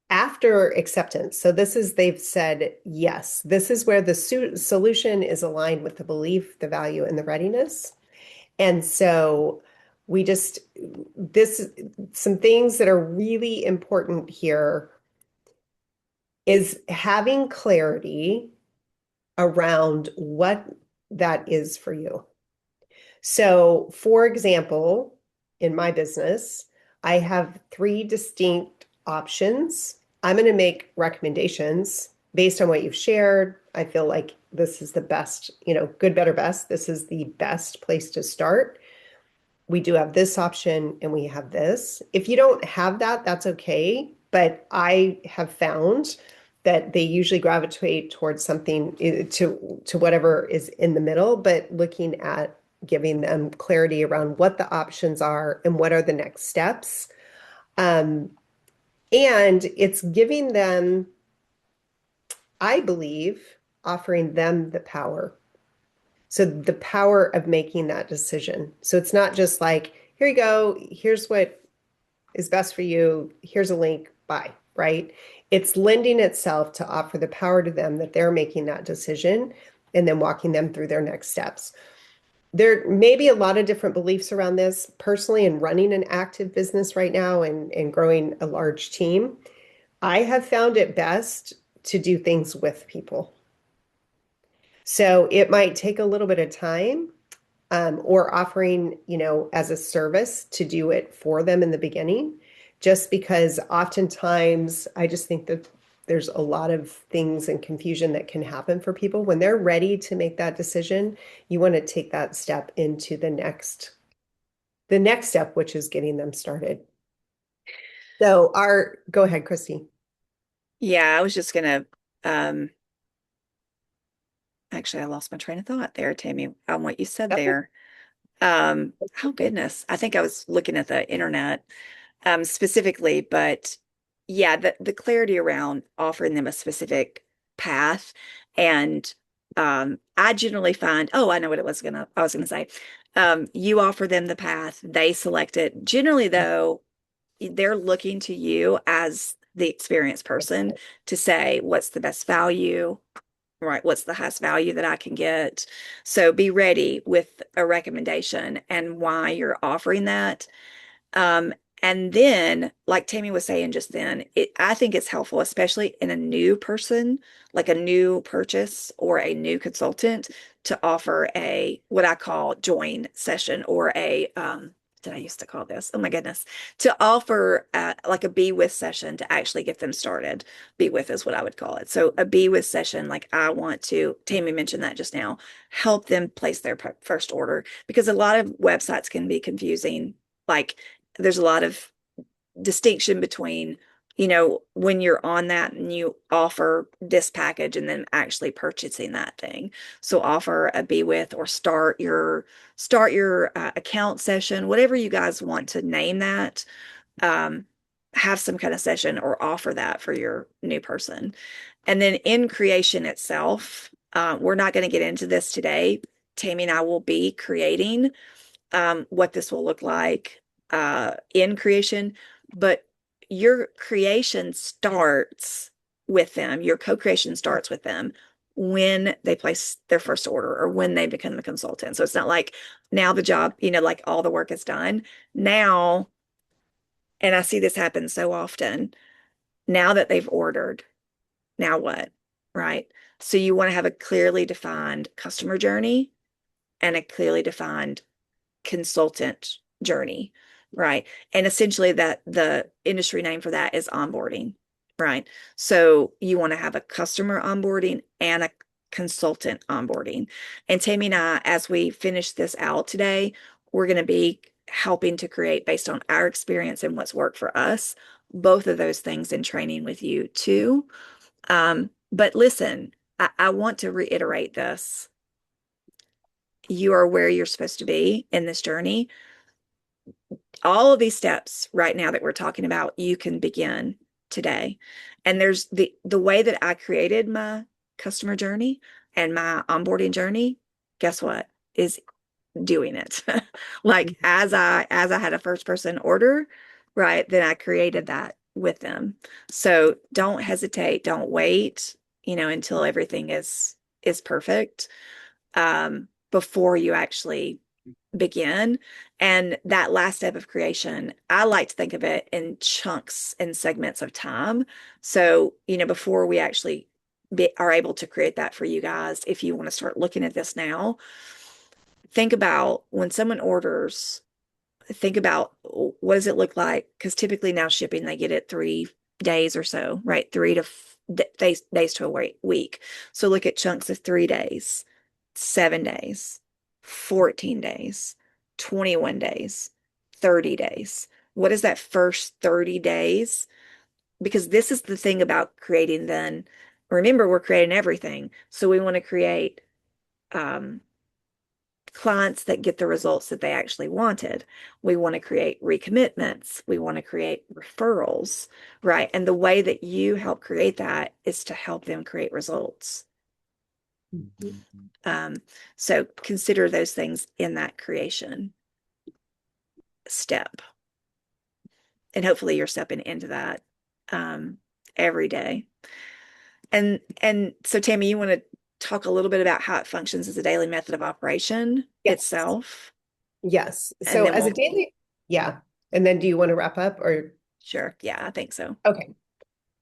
after acceptance. So this is, they've said, yes, this is where the solution is aligned with the belief, the value, and the readiness. And so we just, this, some things that are really important here is having clarity around what that is for you. So, for example, in my business, I have three distinct options. I'm going to make recommendations based on what you've shared. I feel like this is the best, good, better, best. This is the best place to start. We do have this option and we have this. If you don't have that, that's okay. But I have found that they usually gravitate towards something to whatever is in the middle, but looking at giving them clarity around what the options are and what are the next steps. Um, and it's giving them, I believe, offering them the power. So the power of making that decision. So it's not just like, here you go, here's what is best for you, here's a link, bye, right? It's lending itself to offer the power to them that they're making that decision and then walking them through their next steps. There may be a lot of different beliefs around this. Personally, in running an active business right now and growing a large team, I have found it best to do things with people. So it might take a little bit of time, or offering, as a service to do it for them in the beginning, just because oftentimes I just think that there's a lot of things and confusion that can happen for people when they're ready to make that decision. You want to take that step into the next step, which is getting them started. So go ahead, Christy. Yeah, I was just gonna, actually, I lost my train of thought there, Tammy, on what you said Okay. there. Oh goodness, I think I was looking at the internet, specifically, but yeah, the clarity around offering them a specific path. And I generally find, oh, I know what I was gonna say. You offer them the path, they select it. Generally, though, they're looking to you as the experienced person to say what's the best value, right? What's the highest value that I can get? So be ready with a recommendation and why you're offering that. Um, and then, like Tammy was saying just then, I think it's helpful, especially in a new person, like a new purchase or a new consultant, to offer a what I call join session, or a did I used to call this? Oh my goodness. To offer like a be with session to actually get them started. Be with is what I would call it. So a be with session, like I want to, Tammy mentioned that just now, help them place their first order, because a lot of websites can be confusing. Like there's a lot of distinction between, when you're on that and you offer this package and then actually purchasing that thing. So offer a be with, or start your account session, whatever you guys want to name that. Um, have some kind of session or offer that for your new person. And then in creation itself, we're not going to get into this today. Tammy and I will be creating what this will look like in creation, but your creation starts with them. Your co-creation starts with them when they place their first order or when they become the consultant. So it's not like now the job, like all the work is done now. And I see this happen so often. Now that they've ordered, now what? Right? So you want to have a clearly defined customer journey and a clearly defined consultant journey, right? And essentially that the industry name for that is onboarding, right? So you want to have a customer onboarding and a consultant onboarding. And Tammy and I, as we finish this out today, we're going to be helping to create, based on our experience and what's worked for us, both of those things in training with you too. But listen, I want to reiterate this. You are where you're supposed to be in this journey. All of these steps right now that we're talking about, you can begin today. And there's the way that I created my customer journey. And my onboarding journey, guess what, is doing it. Like as I had a first person order, right, then I created that with them. So don't hesitate, don't wait, until everything is perfect before you actually begin. And that last step of creation, I like to think of it in chunks and segments of time. So, before we actually are able to create that for you guys, if you want to start looking at this now, think about when someone orders, think about what does it look like? Because typically now shipping, they get it 3 days or so, right? Days to a week. So look at chunks of 3 days, 7 days, 14 days, 21 days, 30 days. What is that first 30 days? Because this is the thing about creating then. Remember, we're creating everything. So we want to create um, clients that get the results that they actually wanted. We want to create recommitments. We want to create referrals, right? And the way that you help create that is to help them create results. So consider those things in that creation step. And hopefully you're stepping into that every day. And so Tammy, you want to talk a little bit about how it functions as a daily method of operation itself? Yes. And So then as a we'll, daily, yeah. And then do you want to wrap up or? sure. Yeah, I think so. Okay.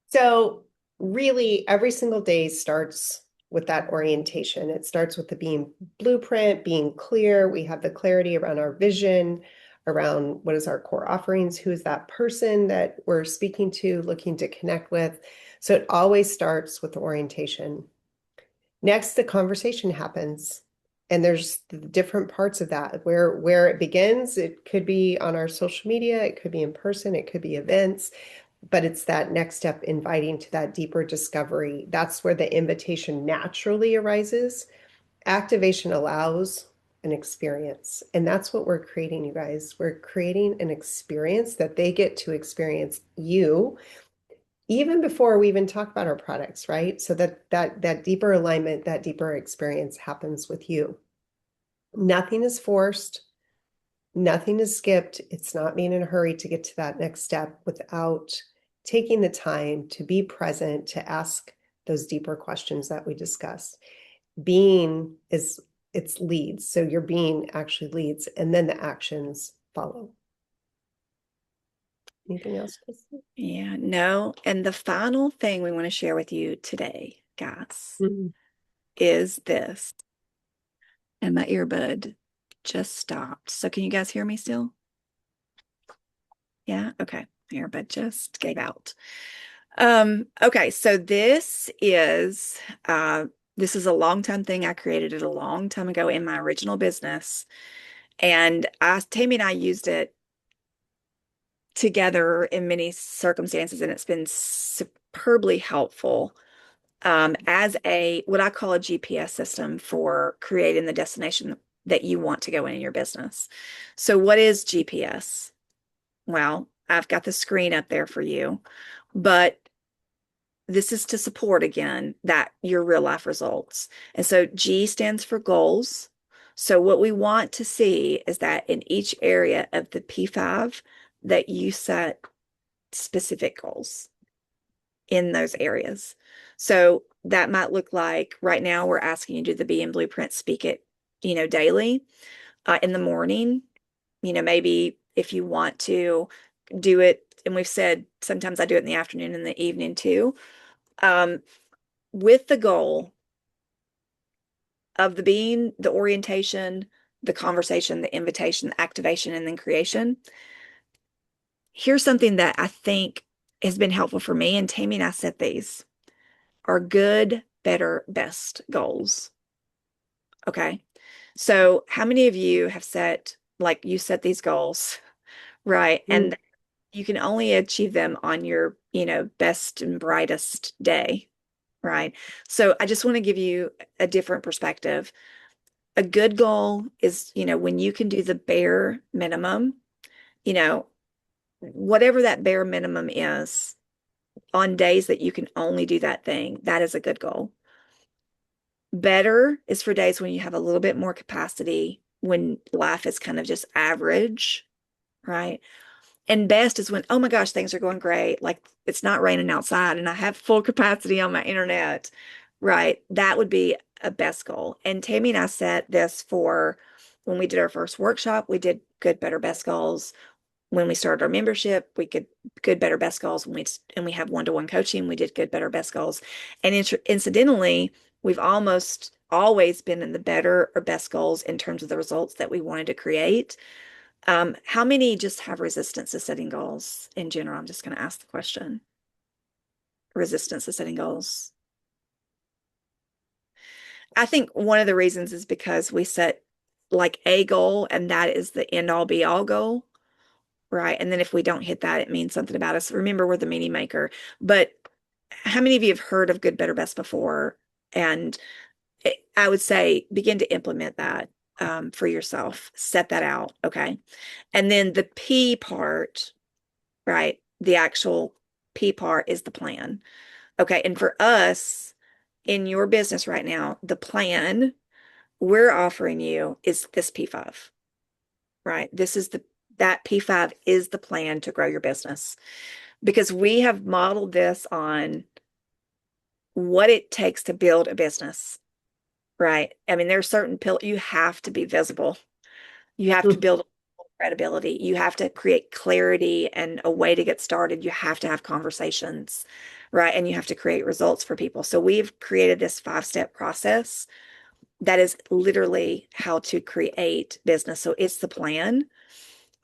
So really every single day starts with that orientation. It starts with the being blueprint, being clear. We have the clarity around our vision, around what is our core offerings, who is that person that we're speaking to, looking to connect with. So it always starts with the orientation. Next, the conversation happens. And there's the different parts of that where it begins. It could be on our social media, it could be in person, it could be events, but it's that next step, inviting to that deeper discovery. That's where the invitation naturally arises. Activation allows an experience. And that's what we're creating, you guys. We're creating an experience that they get to experience you even before we even talk about our products, right? So that deeper alignment, that deeper experience happens with you. Nothing is forced, nothing is skipped. It's not being in a hurry to get to that next step without taking the time to be present, to ask those deeper questions that we discussed. Being is it's leads. So your being actually leads, and then the actions follow. Anything else? Yeah, no. And the final thing we want to share with you today, guys, is this. And my earbud just stopped. So can you guys hear me still? Yeah, okay. My earbud just gave out. Okay, so this is a long time thing. I created it a long time ago in my original business. And Tammy and I used it together in many circumstances, and it's been superbly helpful as what I call a GPS system for creating the destination that you want to go in your business. So what is GPS? Well, I've got the screen up there for you, but this is to support again that your real life results. And so G stands for goals. So what we want to see is that in each area of the P5 that you set specific goals in those areas. So that might look like right now we're asking you to do the Be in Blueprint, speak it, daily in the morning. Maybe if you want to do it, and we've said sometimes I do it in the afternoon and the evening too, with the goal of the orientation, the conversation, the invitation, the activation, and then creation. Here's something that I think has been helpful for me, and Tammy and I set these are good, better, best goals. Okay. So how many of you have you set these goals, right? And you can only achieve them on your, best and brightest day, right? So I just want to give you a different perspective. A good goal is, when you can do the bare minimum, you know, whatever that bare minimum is on days that you can only do that thing, that is a good goal. Better is for days when you have a little bit more capacity, when life is kind of just average, right? And best is when, oh my gosh, things are going great. Like it's not raining outside and I have full capacity on my internet, right? That would be a best goal. And Tammy and I set this for when we did our first workshop, we did good, better, best goals. When we started our membership, we could good, better, best goals. And we have one-to-one coaching, we did good, better, best goals. And incidentally, we've almost always been in the better or best goals in terms of the results that we wanted to create. How many just have resistance to setting goals in general? I'm just going to ask the question. Resistance to setting goals. I think one of the reasons is because we set like a goal and that is the end all be all goal, right? And then if we don't hit that, it means something about us. Remember, we're the meaning maker. But how many of you have heard of good, better, best before? And I would say begin to implement that for yourself. Set that out, okay? And then the P part, right? The actual P part is the plan. Okay. And for us in your business right now, the plan we're offering you is this P5, right? That P5 is the plan to grow your business because we have modeled this on what it takes to build a business, right? I mean, there are certain you have to be visible. You have to build credibility. You have to create clarity and a way to get started. You have to have conversations, right? And you have to create results for people. So we've created this 5-step process that is literally how to create business. So it's the plan.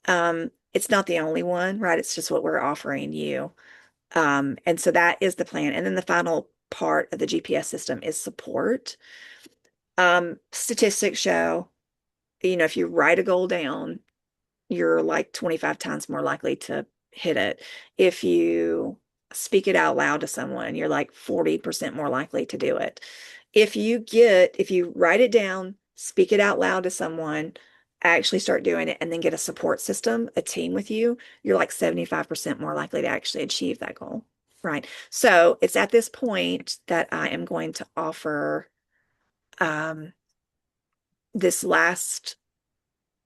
It's not the only one, right? It's just what we're offering you. And so that is the plan. And then the final part of the GPS system is support. Statistics show, if you write a goal down, you're like 25 times more likely to hit it. If you speak it out loud to someone, you're like 40% more likely to do it. If you write it down, speak it out loud to someone, actually start doing it, and then get a support system, a team with you, you're like 75% more likely to actually achieve that goal. Right. So it's at this point that I am going to offer this last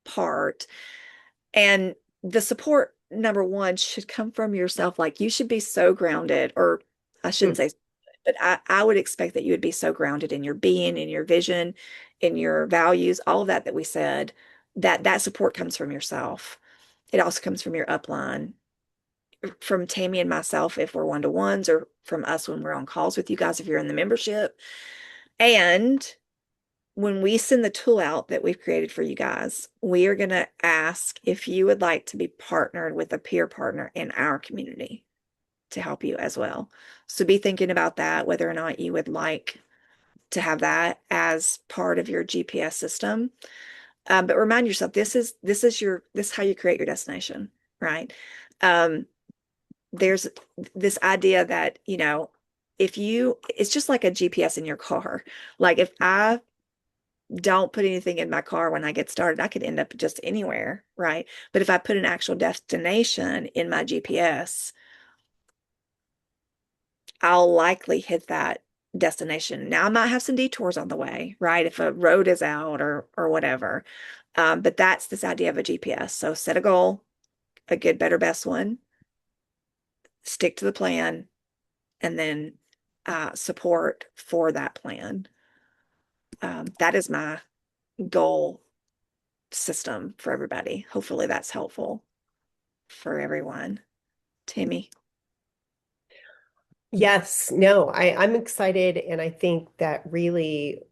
part. And the support, number one, should come from yourself. Like you should be so grounded, or I shouldn't say, but I would expect that you would be so grounded in your being, in your vision, in your values, all of that we said, that support comes from yourself. It also comes from your upline, from Tammy and myself if we're one-to-ones, or from us when we're on calls with you guys if you're in the membership. And when we send the tool out that we've created for you guys, we are going to ask if you would like to be partnered with a peer partner in our community to help you as well. So be thinking about that, whether or not you would like to have that as part of your GPS system. But remind yourself, this is how you create your destination, right? There's this idea that, it's just like a GPS in your car. Like if I don't put anything in my car when I get started, I could end up just anywhere, right? But if I put an actual destination in my GPS, I'll likely hit that destination. Now I might have some detours on the way, right? If a road is out or whatever. But that's this idea of a GPS. So set a goal, a good, better, best one, stick to the plan, and then support for that plan. That is my goal system for everybody. Hopefully that's helpful for everyone. Tammy. Yes, no, I'm excited, and I think that really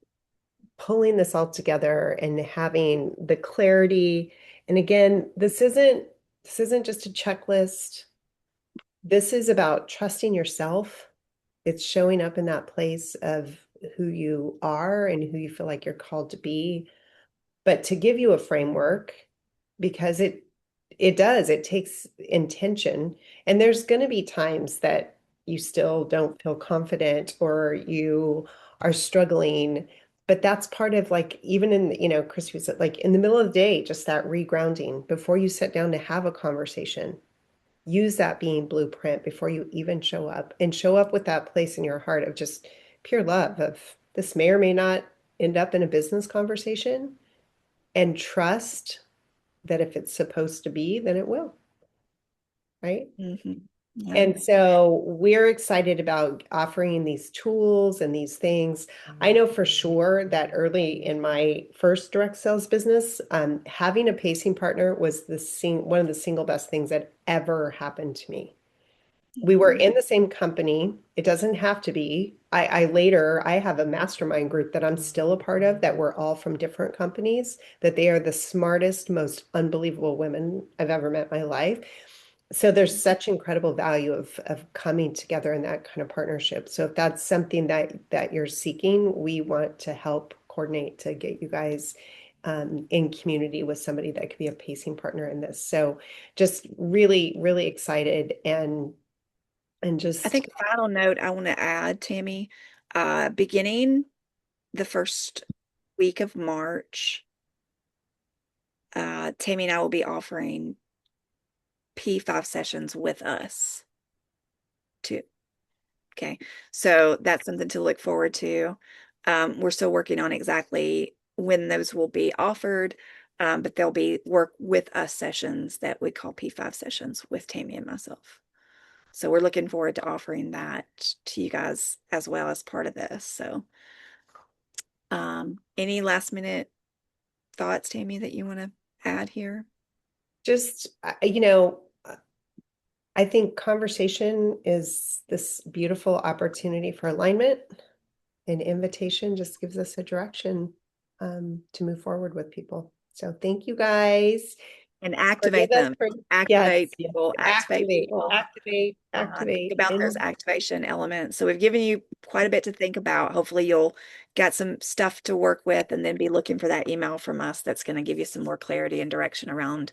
pulling this all together and having the clarity, and again, this isn't just a checklist. This is about trusting yourself. It's showing up in that place of who you are and who you feel like you're called to be, but to give you a framework, because it takes intention, and there's going to be times that you still don't feel confident or you are struggling, but that's part of, like, even in, Chris was like in the middle of the day, just that regrounding before you sit down to have a conversation. Use that being blueprint before you even show up, and show up with that place in your heart of just pure love of this may or may not end up in a business conversation, and trust that if it's supposed to be, then it will, right? Mhm. Yeah. And so we're excited about offering these tools and these things. I know for sure that early in my first direct sales business, having a pacing partner was one of the single best things that ever happened to me. We were in the same company. It doesn't have to be. I have a mastermind group that I'm still a part of that we're all from different companies, that they are the smartest, most unbelievable women I've ever met in my life. So there's such incredible value of coming together in that kind of partnership. So if that's something that you're seeking, we want to help coordinate to get you guys in community with somebody that could be a pacing partner in this. So just really, really excited and I just think a final note I want to add, Tammy, beginning the first week of March, Tammy and I will be offering P5 sessions with us too. Okay. So that's something to look forward to. We're still working on exactly when those will be offered, but there'll be work with us sessions that we call P5 sessions with Tammy and myself. So we're looking forward to offering that to you guys as well as part of this. So, any last minute thoughts, Tammy, that you want to add here? just I think conversation is this beautiful opportunity for alignment, and invitation just gives us a direction to move forward with people. So thank you guys. And Forgive activate us them. for Activate yes, people. Activate activate, people. activate, Think activate. about those And activation elements. So we've given you quite a bit to think about. Hopefully you'll get some stuff to work with and then be looking for that email from us that's going to give you some more clarity and direction around,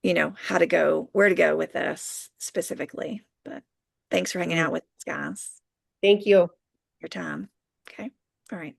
how to go, where to go with this specifically. But thanks for hanging out with us, guys. thank you. Your time. Okay. All right.